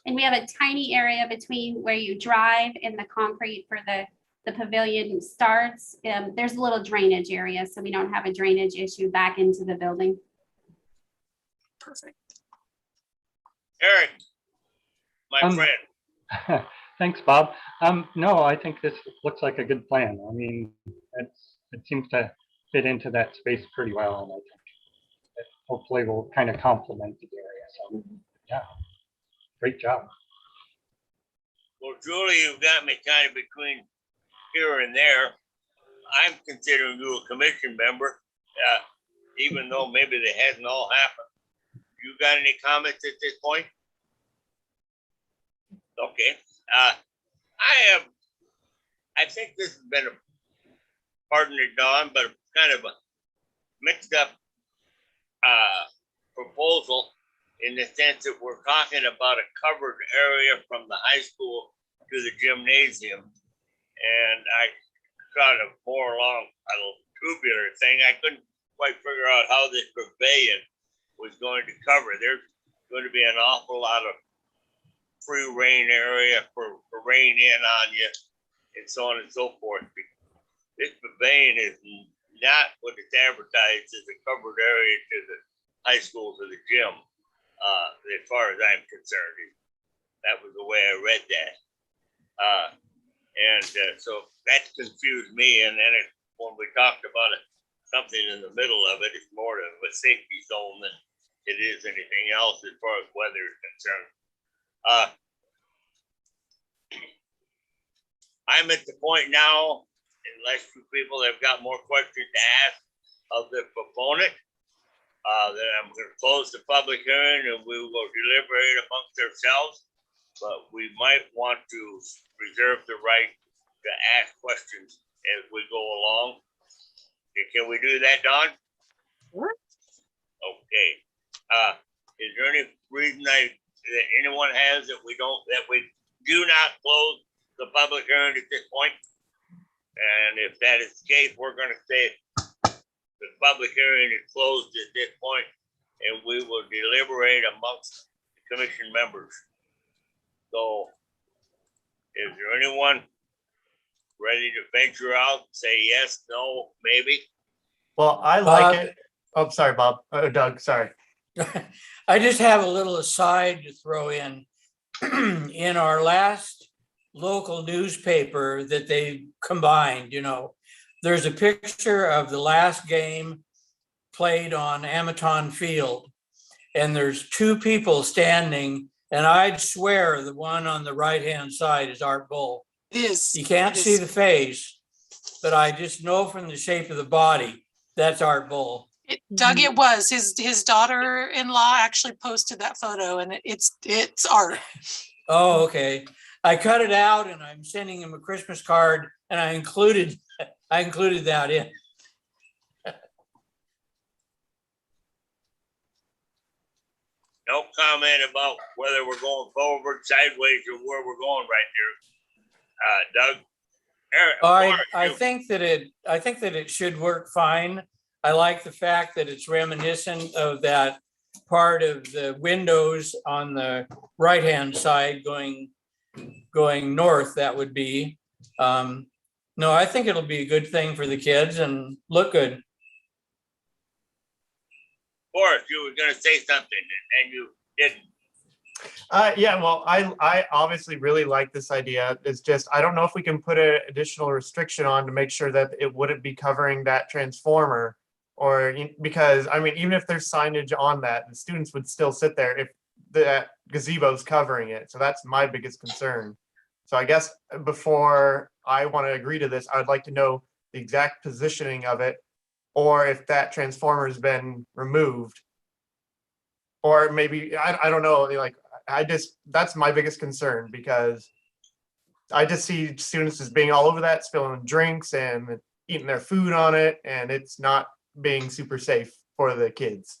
Speaker 10: And we have a tiny area between where you drive and the concrete for the pavilion starts. There's a little drainage area, so we don't have a drainage issue back into the building.
Speaker 8: Perfect.
Speaker 5: Eric, my friend.
Speaker 7: Thanks, Bob. No, I think this looks like a good plan. I mean, it seems to fit into that space pretty well, and I think it hopefully will kind of complement the area. So, yeah, great job.
Speaker 5: Well, Julie, you've got me kind of between here and there. I'm considering you a commission member, even though maybe it hasn't all happened. You got any comments at this point? Okay. I think this has been pardon it, Dawn, but kind of a mixed up proposal in the sense that we're talking about a covered area from the high school to the gymnasium. And I got more along a little tubular thing. I couldn't quite figure out how this pavilion was going to cover. There's going to be an awful lot of free reign area for rain in on you and so on and so forth. This pavilion is not what it's advertised as a covered area to the high school to the gym, as far as I'm concerned. That was the way I read that. So that confused me. And then when we talked about something in the middle of it, it's more of a safety zone than it is anything else as far as weather is concerned. I'm at the point now, unless you people have got more questions to ask of the proponent, that I'm going to close the public hearing and we will deliberate amongst ourselves. But we might want to reserve the right to ask questions as we go along. Can we do that, Don?
Speaker 2: Sure.
Speaker 5: Okay. Is there any reason that anyone has that we do not close the public hearing at this point? And if that is the case, we're going to say the public hearing is closed at this point, and we will deliberate amongst the commission members. So, is there anyone ready to venture out, say yes, no, maybe?
Speaker 6: Well, I like it. Oh, sorry, Bob. Doug, sorry.
Speaker 1: I just have a little aside to throw in. In our last local newspaper that they combined, there's a picture of the last game played on Amaton Field. And there's 2 people standing, and I'd swear the one on the right-hand side is Art Bull.
Speaker 8: It is.
Speaker 1: You can't see the face, but I just know from the shape of the body, that's Art Bull.
Speaker 8: Doug, it was his daughter-in-law actually posted that photo, and it's art.
Speaker 1: Oh, okay. I cut it out and I'm sending him a Christmas card and I included that in.
Speaker 5: No comment about whether we're going forward, sideways, or where we're going right there. Doug?
Speaker 1: I think that it should work fine. I like the fact that it's reminiscent of that part of the windows on the right-hand side going north, that would be. No, I think it'll be a good thing for the kids and look good.
Speaker 5: Forrest, you were gonna say something and you didn't.
Speaker 6: Yeah, well, I obviously really like this idea. It's just, I don't know if we can put an additional restriction on to make sure that it wouldn't be covering that transformer, or because, I mean, even if there's signage on that, the students would still sit there if the gazebo's covering it. So that's my biggest concern. So I guess before I want to agree to this, I would like to know the exact positioning of it, or if that transformer has been removed. Or maybe, I don't know, like, that's my biggest concern, because I just see students as being all over that, spilling drinks and eating their food on it, and it's not being super safe for the kids.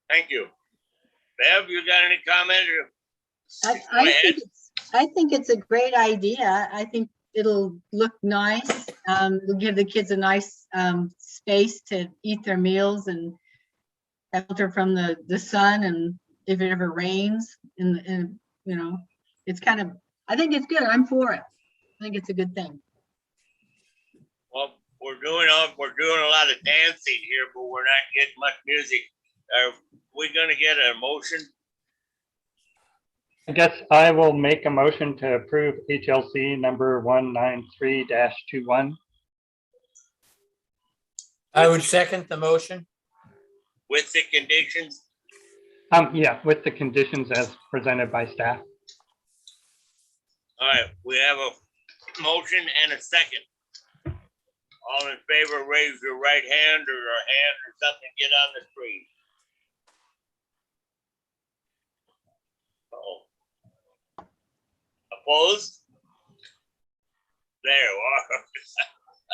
Speaker 5: Thank you. Bev, you got any comment?
Speaker 2: I think it's a great idea. I think it'll look nice. It'll give the kids a nice space to eat their meals and shelter from the sun, and if it ever rains, and you know, it's kind of, I think it's good. I'm for it. I think it's a good thing.
Speaker 5: Well, we're doing a lot of dancing here, but we're not getting much music. Are we gonna get a motion?
Speaker 7: I guess I will make a motion to approve HLC number 193-21.
Speaker 1: I would second the motion.
Speaker 5: With the conditions?
Speaker 7: Yeah, with the conditions as presented by staff.
Speaker 5: All right, we have a motion and a second. All in favor, raise your right hand or a hand or something, get on the screen. Opposed? There you are.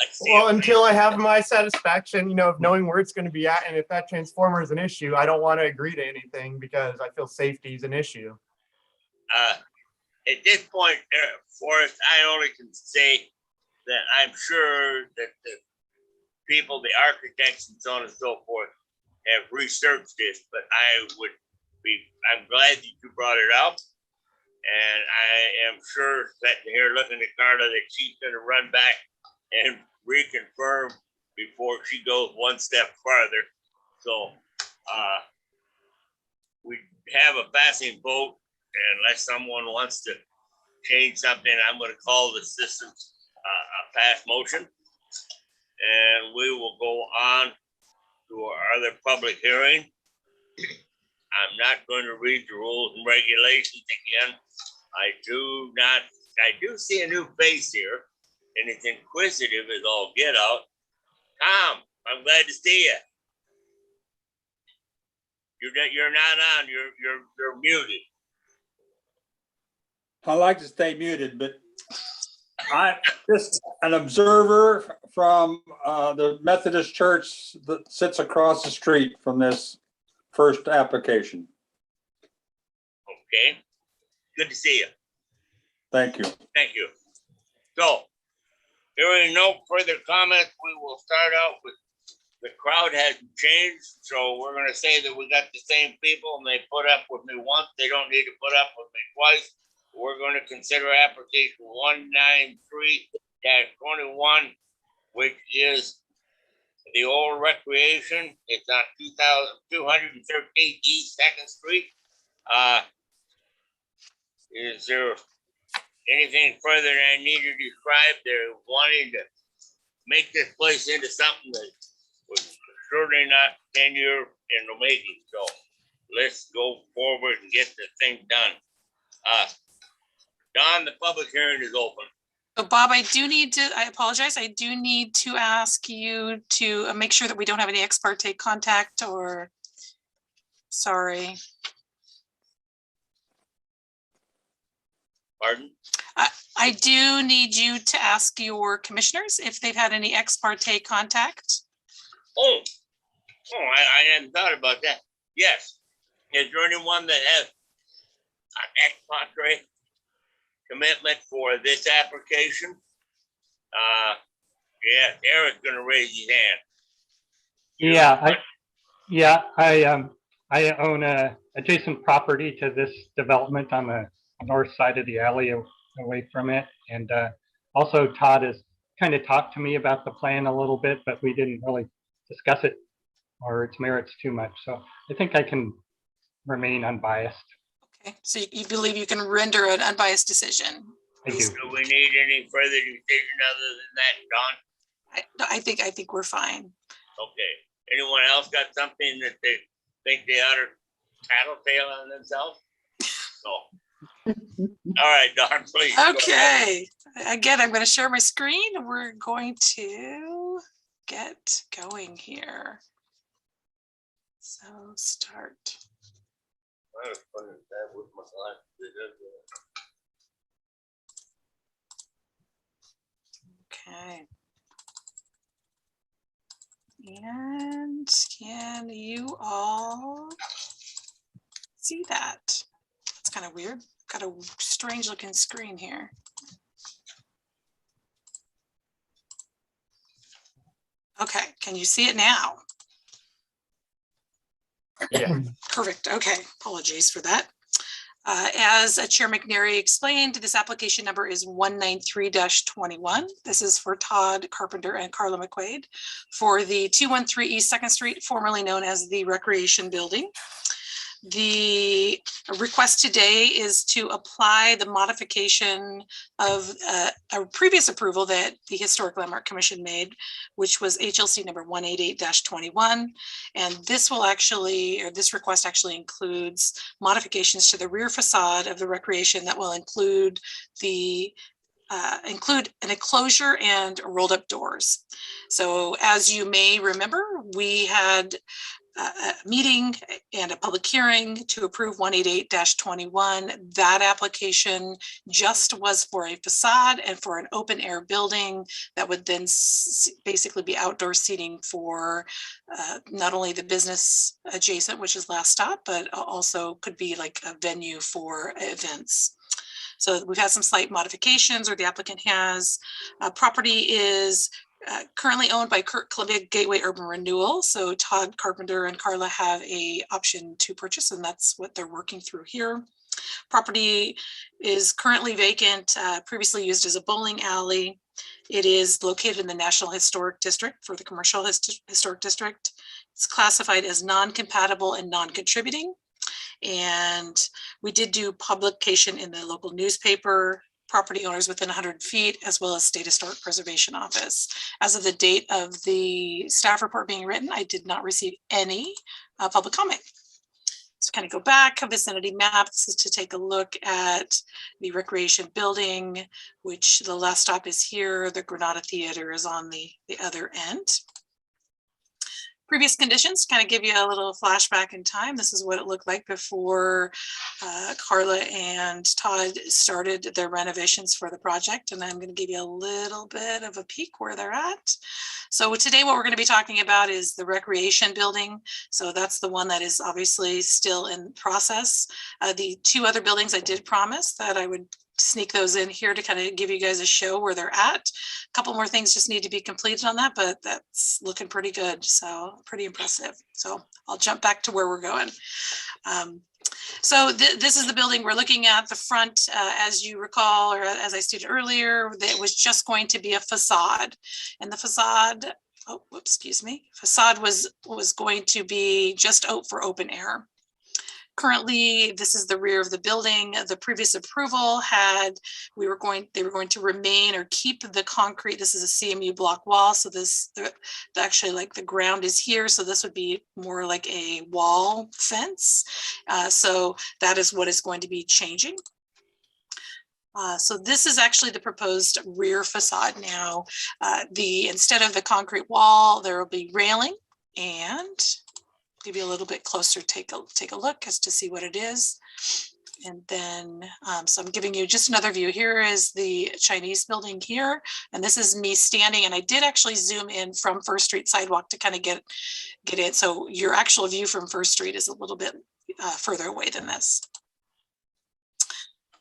Speaker 5: I see
Speaker 6: Well,
Speaker 5: it.
Speaker 6: until I have my satisfaction, of knowing where it's going to be at, and if that transformer is an issue, I don't want to agree to anything because I feel safety is an issue.
Speaker 5: At this point, Forrest, I only can say that I'm sure that the people, the architects and so on and so forth, have researched this, but I'm glad that you brought it up. And I am sure that here looking at Carla that she's gonna run back and reconfirm before she goes one step farther. So we have a passing vote. Unless someone wants to change something, I'm going to call the system a pass motion. And we will go on to our other public hearing. I'm not going to read the rules and regulations again. I do see a new face here, and it's inquisitive as all get out. Tom, I'm glad to see you. You're not on, you're muted.
Speaker 11: I like to stay muted, but I'm just an observer from the Methodist Church that sits across the street from this first application.
Speaker 5: Okay, good to see you.
Speaker 11: Thank you.
Speaker 5: Thank you. So, hearing no further comments, we will start out with the crowd hasn't changed. So we're going to say that we got the same people and they put up with me once. They don't need to put up with me twice. We're going to consider application 193-21, which is the old recreation. It's on 213 East 2nd Street. Is there anything further that I need to describe? They're wanting to make this place into something that was certainly not 10 years in the making. So let's go forward and get the thing done. Don, the public hearing is open.
Speaker 8: So Bob, I apologize. I do need to ask you to make sure that we don't have any ex parte contact or, sorry.
Speaker 5: Pardon?
Speaker 8: I do need you to ask your commissioners if they've had any ex parte contact.
Speaker 5: Oh, I hadn't thought about that. Yes. Is there anyone that has an ex parte commitment for this application? Yeah, Eric's gonna raise his hand.
Speaker 7: I own a adjacent property to this development on the north side of the alley away from it. And also Todd has kind of talked to me about the plan a little bit, but we didn't really discuss it or its merits too much. So I think I can remain unbiased.
Speaker 8: Okay, so you believe you can render an unbiased decision?
Speaker 7: I do.
Speaker 5: Do we need any further decision other than that, Don?
Speaker 8: I think we're fine.
Speaker 5: Okay. Anyone else got something that they think they ought to tattletale on themselves? No. All right, Don, please. go ahead.
Speaker 8: Okay, again, I'm going to share my screen. We're going to get going here. So start.
Speaker 5: I was putting that with my glasses.
Speaker 8: Okay. And can you all see that? It's kind of weird. Got a strange looking screen here. Okay, can you see it now?
Speaker 6: Yeah.
Speaker 8: Perfect. Okay, apologies for that. As Chair McNary explained, this application number is 193-21. This is for Todd Carpenter and Carla McQuaid for the 213 East 2nd Street, formerly known as the Recreation Building. The request today is to apply the modification of a previous approval that the Historic Landmark Commission made, which was HLC number 188-21. And this will actually, or this request actually includes modifications to the rear facade of the recreation that will include include an enclosure and rolled up doors. So as you may remember, we had a meeting and a public hearing to approve 188-21. That application just was for a facade and for an open air building that would then basically be outdoor seating for not only the business adjacent, which is Last Stop, but also could be like a venue for events. So we've had some slight modifications, or the applicant has. Property is currently owned by Curt Columbia Gateway Urban Renewal. So Todd Carpenter and Carla have a option to purchase, and that's what they're working through here. Property is currently vacant, previously used as a bowling alley. It is located in the National Historic District for the Commercial Historic District. It's classified as non-compatible and non-contributing. And we did do publication in the local newspaper, property owners within 100 feet, as well as State Historic Preservation Office. As of the date of the staff report being written, I did not receive any public comment. So kind of go back, a vicinity map. This is to take a look at the recreation building, which the Last Stop is here. The Granada Theater is on the other end. Previous conditions, kind of give you a little flashback in time. This is what it looked like before Carla and Todd started their renovations for the project. And I'm going to give you a little bit of a peek where they're at. So today what we're going to be talking about is the recreation building. So that's the one that is obviously still in process. The two other buildings I did promise that I would sneak those in here to kind of give you guys a show where they're at. A couple more things just need to be completed on that, but that's looking pretty good. So pretty impressive. So I'll jump back to where we're going. So this is the building we're looking at. The front, as you recall, or as I stated earlier, that was just going to be a facade, and the facade, oh, whoops, excuse me, facade was going to be just out for open air. Currently, this is the rear of the building. The previous approval had, they were going to remain or keep the concrete. This is a CMU block wall. So actually like the ground is here. So this would be more like a wall fence. So that is what is going to be changing. So this is actually the proposed rear facade now. Instead of the concrete wall, there will be railing, and give you a little bit closer, take a look as to see what it is. And then, so I'm giving you just another view. Here is the Chinese building here, and this is me standing, and I did actually zoom in from First Street sidewalk to kind of get it. So your actual view from First Street is a little bit further away than this.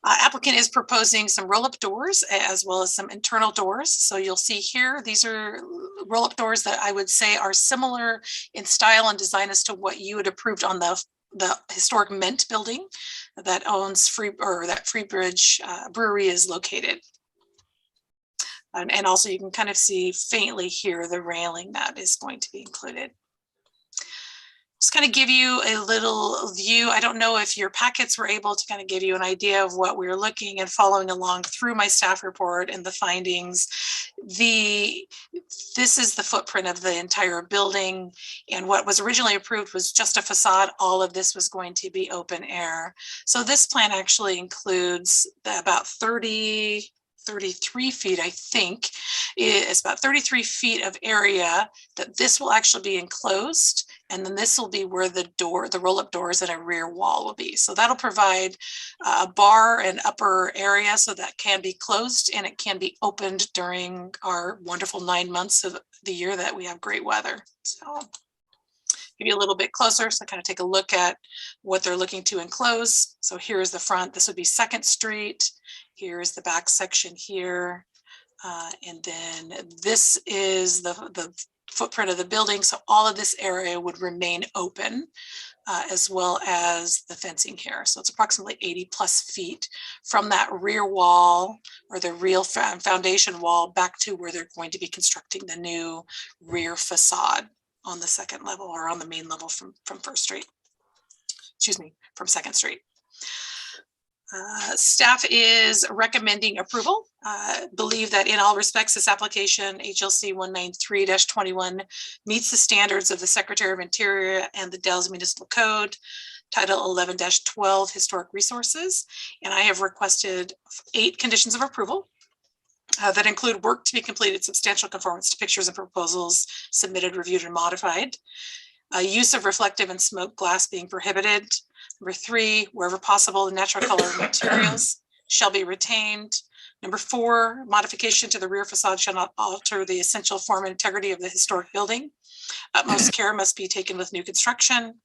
Speaker 8: Applicant is proposing some roll-up doors as well as some internal doors. So you'll see here, these are roll-up doors that I would say are similar in style and design as to what you had approved on the historic Mint building that owns that Freebridge Brewery is located. And also you can kind of see faintly here the railing that is going to be included. Just kind of give you a little view. I don't know if your packets were able to kind of give you an idea of what we're looking and following along through my staff report and the findings. This is the footprint of the entire building, and what was originally approved was just a facade. All of this was going to be open air. So this plan actually includes about 33 feet, I think. It's about 33 feet of area that this will actually be enclosed. And then this will be where the roll-up doors and a rear wall will be. So that'll provide a bar and upper area so that can be closed and it can be opened during our wonderful 9 months of the year that we have great weather. So give you a little bit closer, so kind of take a look at what they're looking to enclose. So here is the front. This would be 2nd Street. Here is the back section here. And then this is the footprint of the building. So all of this area would remain open, as well as the fencing here. So it's approximately 80+ feet from that rear wall or the real foundation wall back to where they're going to be constructing the new rear facade on the 2nd level or on the main level from First Street. Excuse me, from 2nd Street. Staff is recommending approval. Believe that in all respects, this application, HLC 193-21, meets the standards of the Secretary of Interior and the Dallas Municipal Code, Title 11-12, Historic Resources. And I have requested 8 conditions of approval that include work to be completed, substantial conformance to pictures and proposals submitted, reviewed, and modified. Use of reflective and smoked glass being prohibited. Number 3, wherever possible, the natural color materials shall be retained. Number 4, modification to the rear facade shall not alter the essential form and integrity of the historic building. Utmost care must be taken with new construction.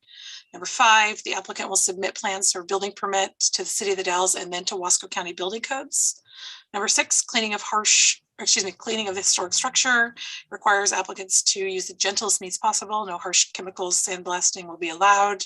Speaker 8: Number 5, the applicant will submit plans for building permit to the City of the Dalles and then to Wasco County building codes. Number 6, cleaning of the historic structure requires applicants to use the gentlest means possible. No harsh chemicals, sandblasting will be allowed.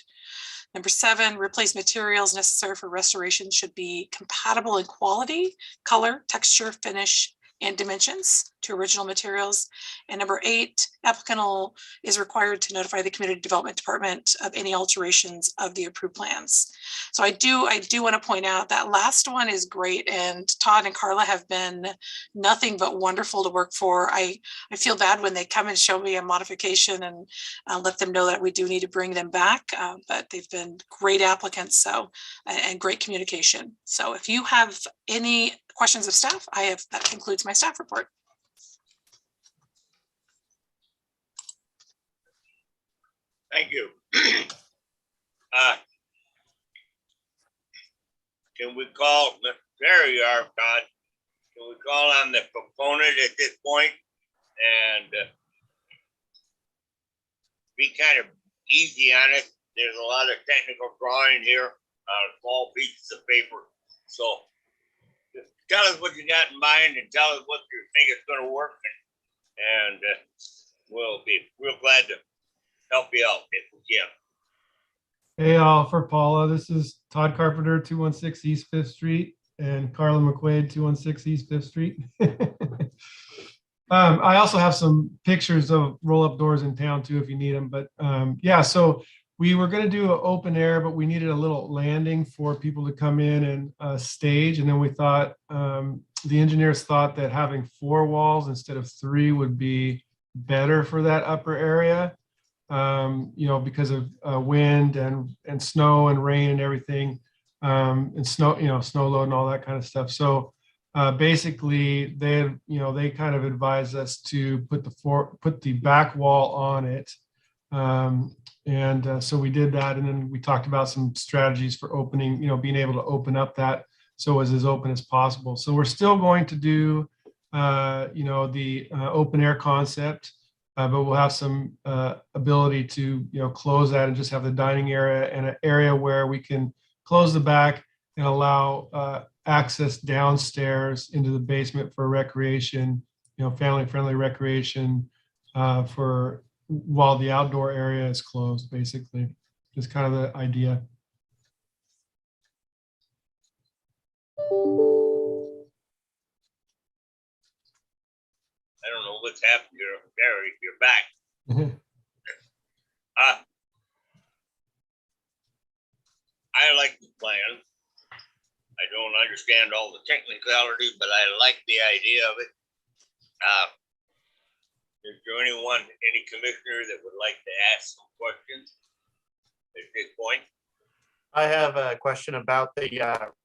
Speaker 8: Number 7, replace materials necessary for restoration should be compatible in quality, color, texture, finish, and dimensions to original materials. And number 8, applicant is required to notify the Community Development Department of any alterations of the approved plans. So I do want to point out that last one is great, and Todd and Carla have been nothing but wonderful to work for. I feel bad when they come and show me a modification and let them know that we do need to bring them back, but they've been great applicants, and great communication. So if you have any questions of staff, that concludes my staff report.
Speaker 5: Thank you. Can we call, there you are, Todd. Can we call on the proponent at this point and be kind of easy on it? There's a lot of technical drawing here on small pieces of paper. So just tell us what you got in mind and tell us what you think is going to work. And we'll be real glad to help you out if we can.
Speaker 12: Hey, for Paula, this is Todd Carpenter, 216 East 5th Street, and Carla McQuaid, 216 East 5th Street. I also have some pictures of roll-up doors in town too, if you need them. But yeah, so we were going to do an open air, but we needed a little landing for people to come in and stage. And then we thought, the engineers thought that having 4 walls instead of 3 would be better for that upper area. Because of wind and snow and rain and everything. and snow load and all that kind of stuff. So basically, they kind of advised us to put the back wall on it. So we did that, and then we talked about some strategies for opening, being able to open up that so it was as open as possible. So we're still going to do, the open air concept, but we'll have some ability to, close that and just have the dining area and an area where we can close the back and allow access downstairs into the basement for recreation, family-friendly recreation for while the outdoor area is closed, basically, is kind of the idea.
Speaker 5: I don't know what's happened. You're back. I like the plan. I don't understand all the technicality, but I like the idea of it. Is there any commissioner that would like to ask some questions at this point?
Speaker 6: I have a question about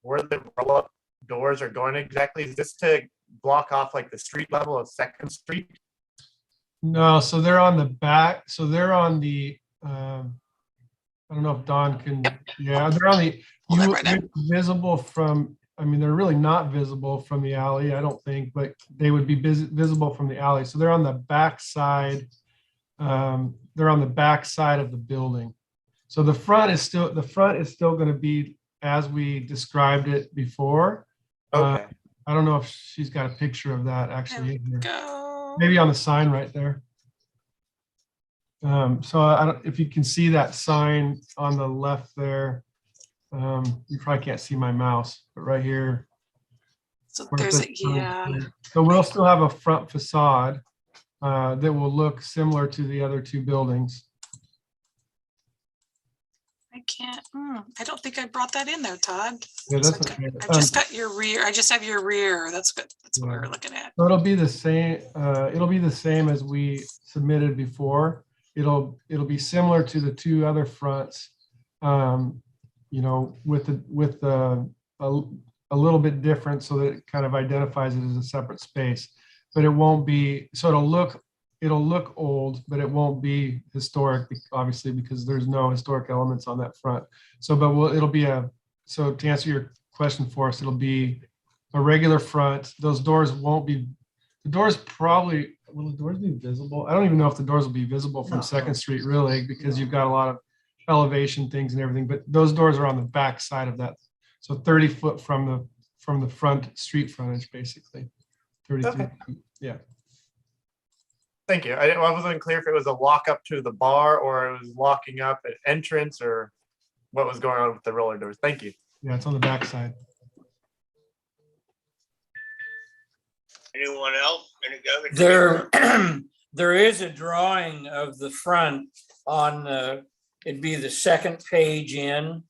Speaker 6: where the roll-up doors are going exactly. Is this to block off like the street level of 2nd Street?
Speaker 12: No, so they're on the back. So they're on the, I don't know if Don can, yeah, they're on the, visible from, they're really not visible from the alley, I don't think, but they would be visible from the alley. So they're on the back side. They're on the back side of the building. So the front is still going to be as we described it before.
Speaker 6: Okay.
Speaker 12: I don't know if she's got a picture of that actually. Maybe on the sign right there. So I don't, if you can see that sign on the left there. You probably can't see my mouse, but right here.
Speaker 8: So there's
Speaker 12: So we'll still have a front facade that will look similar to the other two buildings.
Speaker 8: I can't, I don't think I brought that in there, Todd.
Speaker 12: Yeah, that's okay.
Speaker 8: I've just got your rear. I just have your rear. That's good. That's what we were looking at.
Speaker 12: So it'll be the same. It'll be the same as we submitted before. It'll be similar to the two other fronts. With a little bit different so that it kind of identifies it as a separate space, but it won't be, so it'll look old, but it won't be historic, obviously, because there's no historic elements on that front. So, but so to answer your question for us, it'll be a regular front. Those doors won't be, the doors probably, will the doors be visible? I don't even know if the doors will be visible from 2nd Street really, because you've got a lot of elevation things and everything, but those doors are on the back side of that. So 30 foot from the front street frontage, basically. 32
Speaker 6: Okay.
Speaker 12: feet. Yeah.
Speaker 6: Thank you. I wasn't clear if it was a walk up to the bar or it was walking up at entrance or what was going on with the roller doors. Thank you.
Speaker 12: Yeah, it's on the back side.
Speaker 5: Anyone else?
Speaker 1: There is a drawing of the front on it'd be the 2nd page in.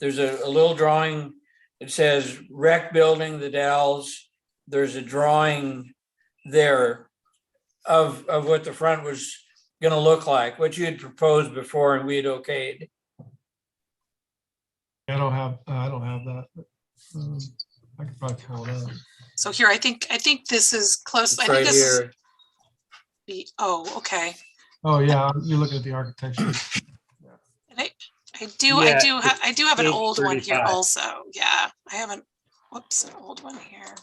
Speaker 1: There's a little drawing. It says rec building, the Dalles. There's a drawing there of what the front was going to look like, what you had proposed before and we had okayed.
Speaker 12: I don't have that. But, I could probably pull it up.
Speaker 8: So here, I think this is close.
Speaker 1: It's
Speaker 8: I think
Speaker 1: right
Speaker 8: this
Speaker 1: here.
Speaker 8: is okay.
Speaker 12: Oh yeah, you're looking at the architecture.
Speaker 8: And I do have an old one here also. Yeah, I have an old one here.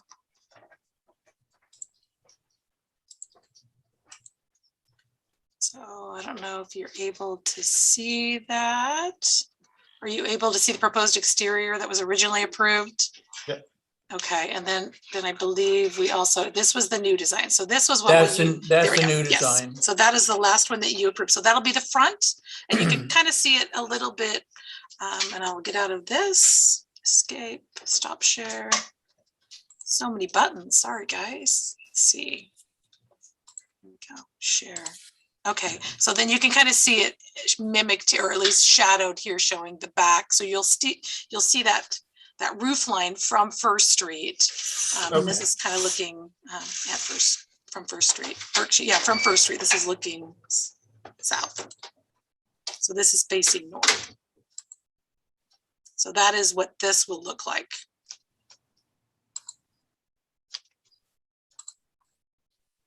Speaker 8: So I don't know if you're able to see that. Are you able to see the proposed exterior that was originally approved?
Speaker 6: Yep.
Speaker 8: Okay, and then I believe we also, this was the new design. So this was what
Speaker 1: That's
Speaker 8: there
Speaker 1: the
Speaker 8: we go.
Speaker 1: new
Speaker 8: Yes.
Speaker 1: design.
Speaker 8: So that is the last one that you approved. So that'll be the front, and you can kind of see it a little bit. And I'll get out of this, escape, stop share. So many buttons. Sorry, guys. Let's see. Here we go. Share. Okay, so then you can kind of see it mimicked or at least shadowed here, showing the back. So you'll see that roof line from First Street. And this is kind of looking from First Street. Or actually, yeah, from First Street. This is looking south. So this is facing north. So that is what this will look like.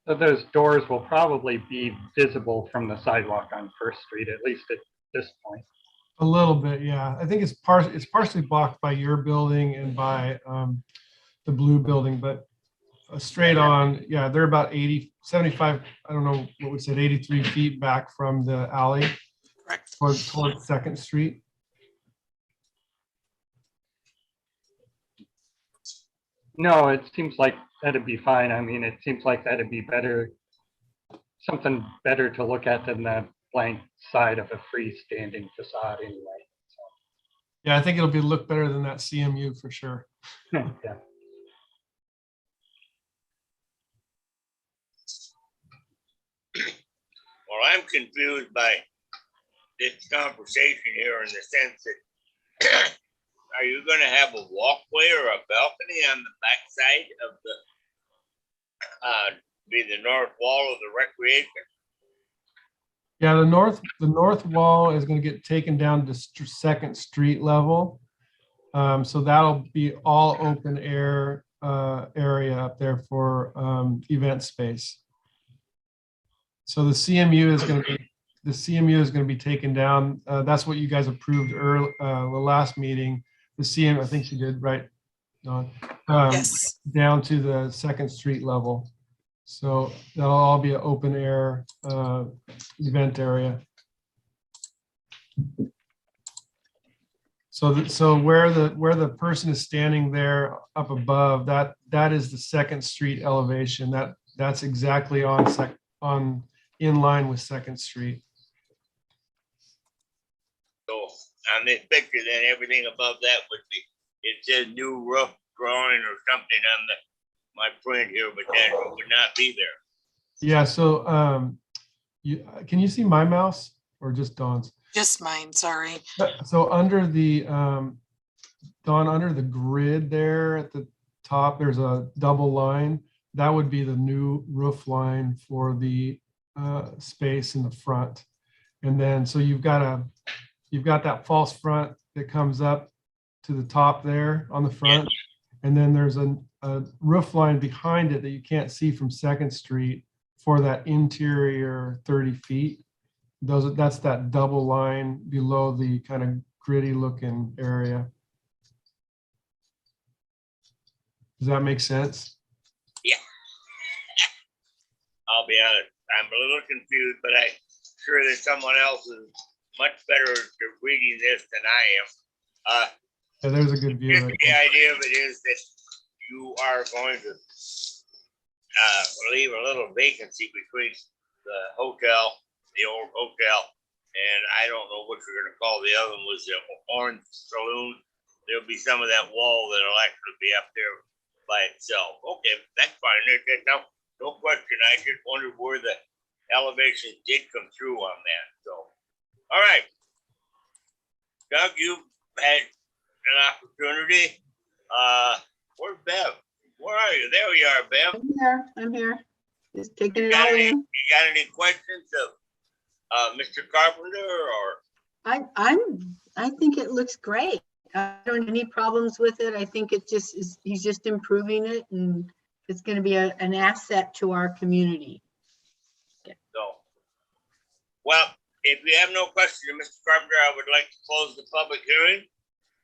Speaker 7: So those doors will probably be visible from the sidewalk on First Street, at least at this point.
Speaker 12: A little bit, yeah. I think it's partially blocked by your building and by the blue building, but straight on, yeah, they're about 80, 75, I don't know what we said, 83 feet back from the alley
Speaker 8: Correct.
Speaker 12: towards Second Street.
Speaker 7: No, it seems like that'd be fine. I mean, it seems like that'd be better, something better to look at than the blank side of a freestanding facade anyway.
Speaker 12: Yeah, I think it'll look better than that CMU for sure.
Speaker 7: Yeah.
Speaker 5: Well, I'm confused by this conversation here in the sense that are you going to have a walkway or a balcony on the backside of the be the north wall of the recreation?
Speaker 12: Yeah, the north wall is going to get taken down to Second Street level. So that'll be all open air area up there for event space. So the CMU is going to be taken down. That's what you guys approved early the last meeting. The CM, I think you did, right, Dawn?
Speaker 8: Yes.
Speaker 12: Down to the Second Street level. So that'll all be an open air event area. So where the person is standing there up above, that is the Second Street elevation. That's exactly on in line with Second Street.
Speaker 5: So on this picture, then everything above that would be, it says new roof drawing or something on my print here, but that would not be there.
Speaker 12: Yeah. So can you see my mouse or just Dawn's?
Speaker 8: Just mine, sorry.
Speaker 12: So under the Dawn, under the grid there at the top, there's a double line. That would be the new roof line for the space in the front. And then so you've got that false front that comes up to the top there on the front. Yeah. And then there's a roof line behind it that you can't see from Second Street for that interior 30 feet. That's that double line below the kind of gritty looking area. Does that make sense?
Speaker 5: Yeah. I'll be honest, I'm a little confused, but I'm sure that someone else is much better at reading this than I am.
Speaker 12: Yeah, there's a good view. Right
Speaker 5: the idea of it is that you are going to leave a little vacancy between the hotel, the old hotel, and I don't know what you're going to call the other one, was the Orange Saloon. There'll be some of that wall that'll actually be up there by itself. Okay, that's fine. There's no question. I just wondered where the elevation did come through on that. So, all right. Doug, you've had an opportunity. Where's Bev? Where are you? There we are, Bev.
Speaker 2: I'm here. Just taking it all in.
Speaker 5: You got any questions of Mr. Carpenter or?
Speaker 2: I think it looks great. I don't have any problems with it. I think it just is, he's just improving it, and it's going to be an asset to our community.
Speaker 5: So, well, if you have no questions, Mr. Carpenter, I would like to close the public hearing,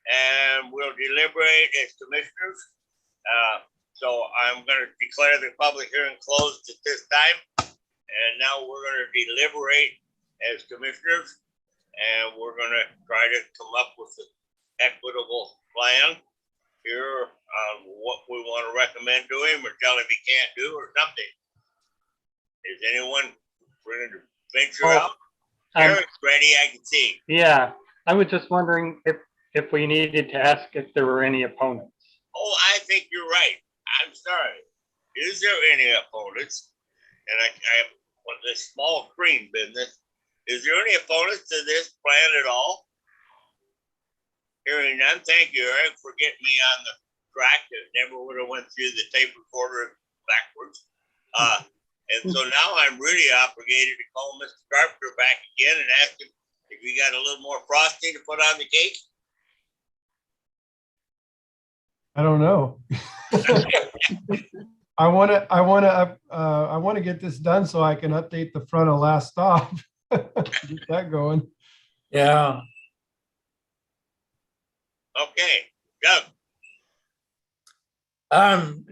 Speaker 5: and we'll deliberate as commissioners. So I'm going to declare the public hearing closed at this time, and now we're going to deliberate as commissioners, and we're going to try to come up with an equitable plan here on what we want to recommend to him or tell him he can't do or something. Is anyone ready to venture out? Eric's ready, I can see.
Speaker 7: Yeah, I was just wondering if we needed to ask if there were any opponents.
Speaker 5: Oh, I think you're right. I'm sorry. Is there any opponents? And I have this small screen business. Is there any opponents to this plan at all? Hearing none, thank you, Eric, for getting me on the track that never would have went through the tape recorder backwards. And so now I'm really obligated to call Mr. Carpenter back again and ask him if he got a little more frosting to put on the cake.
Speaker 12: I don't know. I want to get this done so I can update the front of last stop. Get that going.
Speaker 1: Yeah.
Speaker 5: Okay, Doug,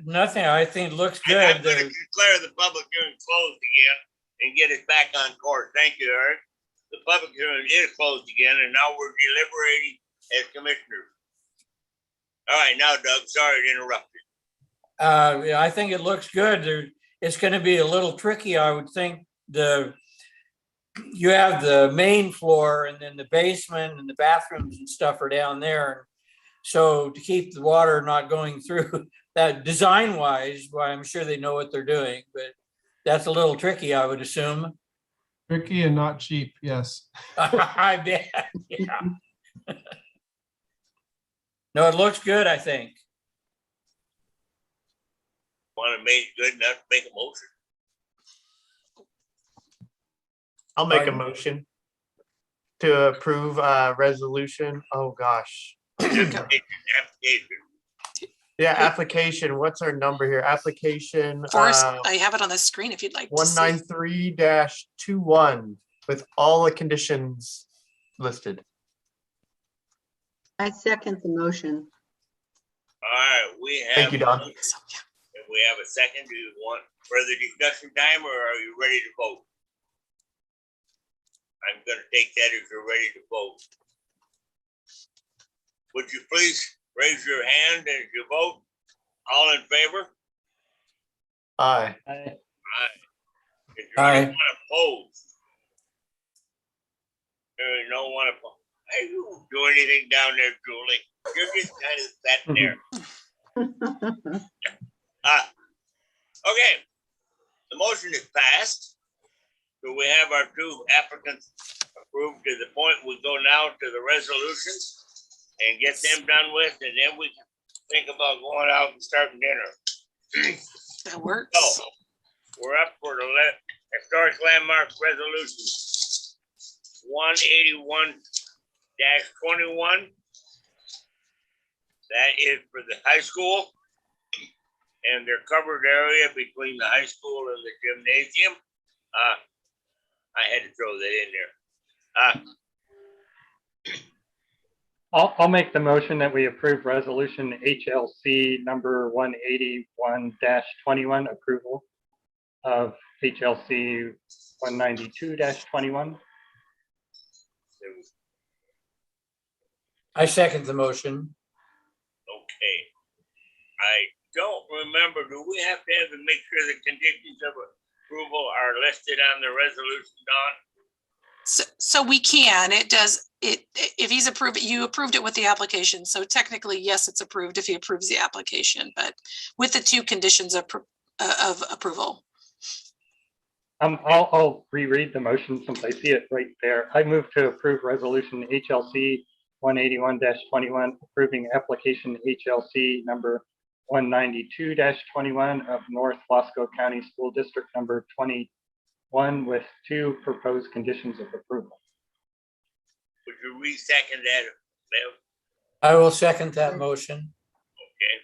Speaker 1: Nothing. I think it looks
Speaker 5: I'm
Speaker 1: good.
Speaker 5: gonna declare the public hearing closed again and get us back on course. Thank you, Eric. The public hearing is closed again, and now we're deliberating as commissioners. All right, now Doug, sorry to interrupt you.
Speaker 1: I think it looks good. It's going to be a little tricky, I would think. You have the main floor and then the basement and the bathrooms and stuff are down there. So to keep the water not going through that design wise, well, I'm sure they know what they're doing, but that's a little tricky, I would assume.
Speaker 12: Tricky and not cheap. Yes.
Speaker 1: I bet. Yeah. No, it looks good, I think.
Speaker 5: Want to make good enough to make a motion?
Speaker 6: I'll make a
Speaker 1: Pardon?
Speaker 6: motion to approve resolution. Oh, gosh.
Speaker 5: Application.
Speaker 6: Yeah, application. What's our number here? Application
Speaker 8: Forrest, I have it on the screen if you'd like to see.
Speaker 6: 193-21 with all the conditions listed.
Speaker 2: I second the motion.
Speaker 5: All right, we have.
Speaker 6: Thank you, Don.
Speaker 5: If we have a second, do you want further discussion time or are you ready to vote? I'm gonna take that as you're ready to vote. Would you please raise your hand as you vote? All in favor?
Speaker 6: Aye.
Speaker 5: Is there
Speaker 1: Aye.
Speaker 5: anyone opposed? There is no one opposed. Hey, you don't do anything down there, Julie. You're just kind of sitting there. Okay, the motion is passed. So we have our two applicants approved to the point we go now to the resolutions and get them done with, and then we can think about going out and starting dinner.
Speaker 8: That works.
Speaker 5: So we're up for the historic landmarks resolution 181-21. That is for the high school and their covered area between the high school and the gymnasium. I had to throw that in there.
Speaker 7: I'll make the motion that we approve resolution HLC number 181-21, approval of HLC 192-21.
Speaker 1: I second the motion.
Speaker 5: Okay. I don't remember, do we have to make sure the conditions of approval are listed on the resolution, Don?
Speaker 8: So we can, it does, if he's approved, you approved it with the application. So technically, yes, it's approved if he approves the application, but with the two conditions of approval.
Speaker 7: I'll reread the motion since I see it right there. I move to approve resolution HLC 181-21, approving application HLC number 192-21 of North Wasco County School District number 21 with two proposed conditions of approval.
Speaker 5: Would you re-second that, Bev?
Speaker 1: I will second that motion.
Speaker 5: Okay.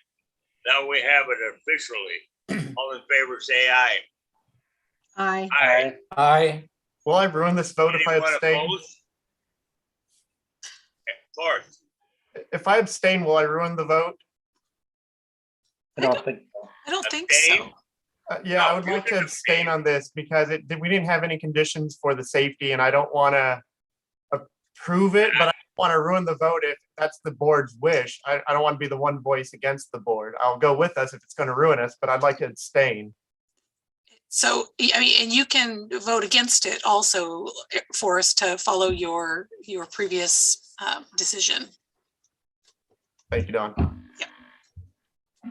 Speaker 5: Now we have it officially. All in favor, say aye.
Speaker 2: Aye.
Speaker 5: Aye.
Speaker 1: Aye.
Speaker 6: Will I ruin this vote if I
Speaker 5: Anyone
Speaker 6: abstain?
Speaker 5: opposed? Of course.
Speaker 6: If I abstain, will I ruin the vote?
Speaker 7: I don't think so.
Speaker 8: I don't think so.
Speaker 5: Abstain?
Speaker 6: Yeah, I would like to abstain on this because we didn't have any conditions for the safety and I don't want to approve it, but I don't want to ruin the vote if that's the board's wish. I don't want to be the one voice against the board. I'll go with us if it's going to ruin us, but I'd like to abstain.
Speaker 8: So, I mean, and you can vote against it also for us to follow your previous decision.
Speaker 6: Thank you, Don.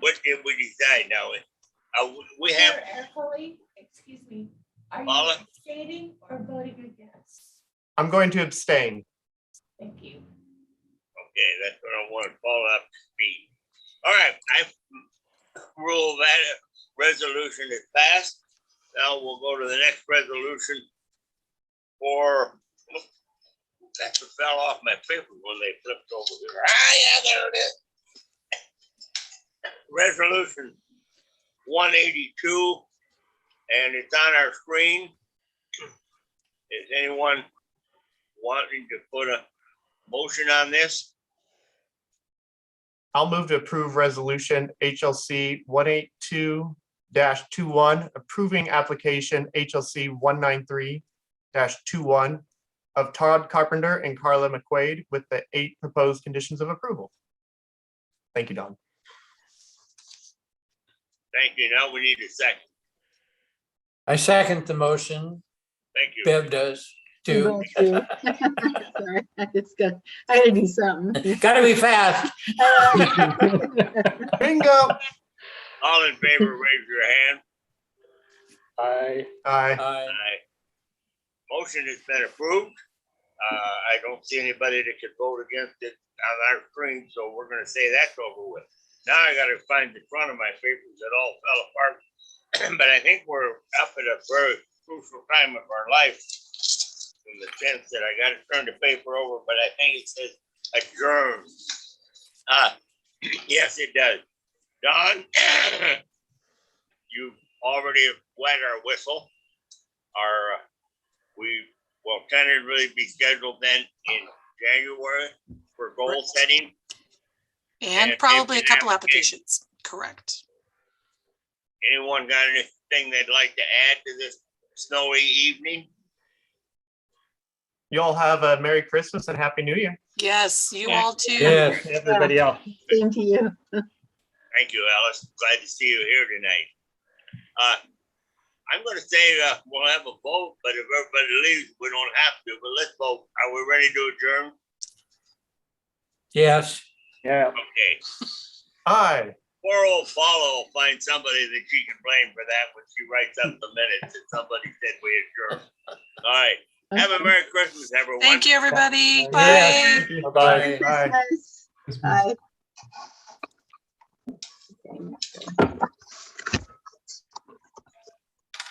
Speaker 5: What did we decide now? We have,
Speaker 4: Excuse me, are you
Speaker 5: Paula?
Speaker 4: abstaining or voting against?
Speaker 6: I'm going to abstain.
Speaker 4: Thank you.
Speaker 5: okay, that's what I want to follow up to speed. All right, I rule that resolution is passed. Now we'll go to the next resolution for, that fell off my paper when they flipped over here. Ah, yeah, there it is. resolution 182, and it's on our screen. Is anyone wanting to put a motion on this?
Speaker 6: I'll move to approve resolution HLC 182-21, approving application HLC 193-21 of Todd Carpenter and Carla McQuaid with the 8 proposed conditions of approval. Thank you, Don.
Speaker 5: Thank you. Now we need a second.
Speaker 1: I second the motion.
Speaker 5: Thank you.
Speaker 1: Bev does
Speaker 2: I'm
Speaker 1: too.
Speaker 2: going to. Sorry, I gotta do something.
Speaker 1: Gotta be fast.
Speaker 6: Bingo.
Speaker 5: All in favor, raise your hand.
Speaker 7: Aye.
Speaker 6: Aye.
Speaker 1: Aye.
Speaker 5: Aye. Motion has been approved. I don't see anybody that could vote against it on our screen, so we're gonna say that's over with. Now I gotta find the front of my papers that all fell apart. But I think we're up at a very crucial time of our life in the sense that I gotta turn the paper over, but I think it says adjourn. Yes, it does. Don, you already wet our whistle. We will tentatively be scheduled then in January for goal setting.
Speaker 8: And
Speaker 5: And
Speaker 8: probably a
Speaker 5: if
Speaker 8: couple
Speaker 5: an
Speaker 8: applications. Correct.
Speaker 5: Anyone got anything they'd like to add to this snowy evening?
Speaker 6: You all have a Merry Christmas and Happy New Year.
Speaker 8: Yes, you all too.
Speaker 1: Yes.
Speaker 7: Everybody else.
Speaker 2: Same to you.
Speaker 5: Thank you, Alice. Glad to see you here tonight. I'm gonna say we'll have a vote, but if everybody leaves, we don't have to, but let's vote. Are we ready to adjourn?
Speaker 1: Yes.
Speaker 7: Yeah.
Speaker 5: Okay.
Speaker 6: Aye.
Speaker 5: Poor old Paula will find somebody that she can blame for that when she writes up the minutes that somebody said we adjourned. All right. Have a Merry Christmas, everyone.
Speaker 8: Thank you, everybody.
Speaker 1: Yes.
Speaker 8: Bye.
Speaker 6: Bye. Bye.
Speaker 2: Christmas. Bye.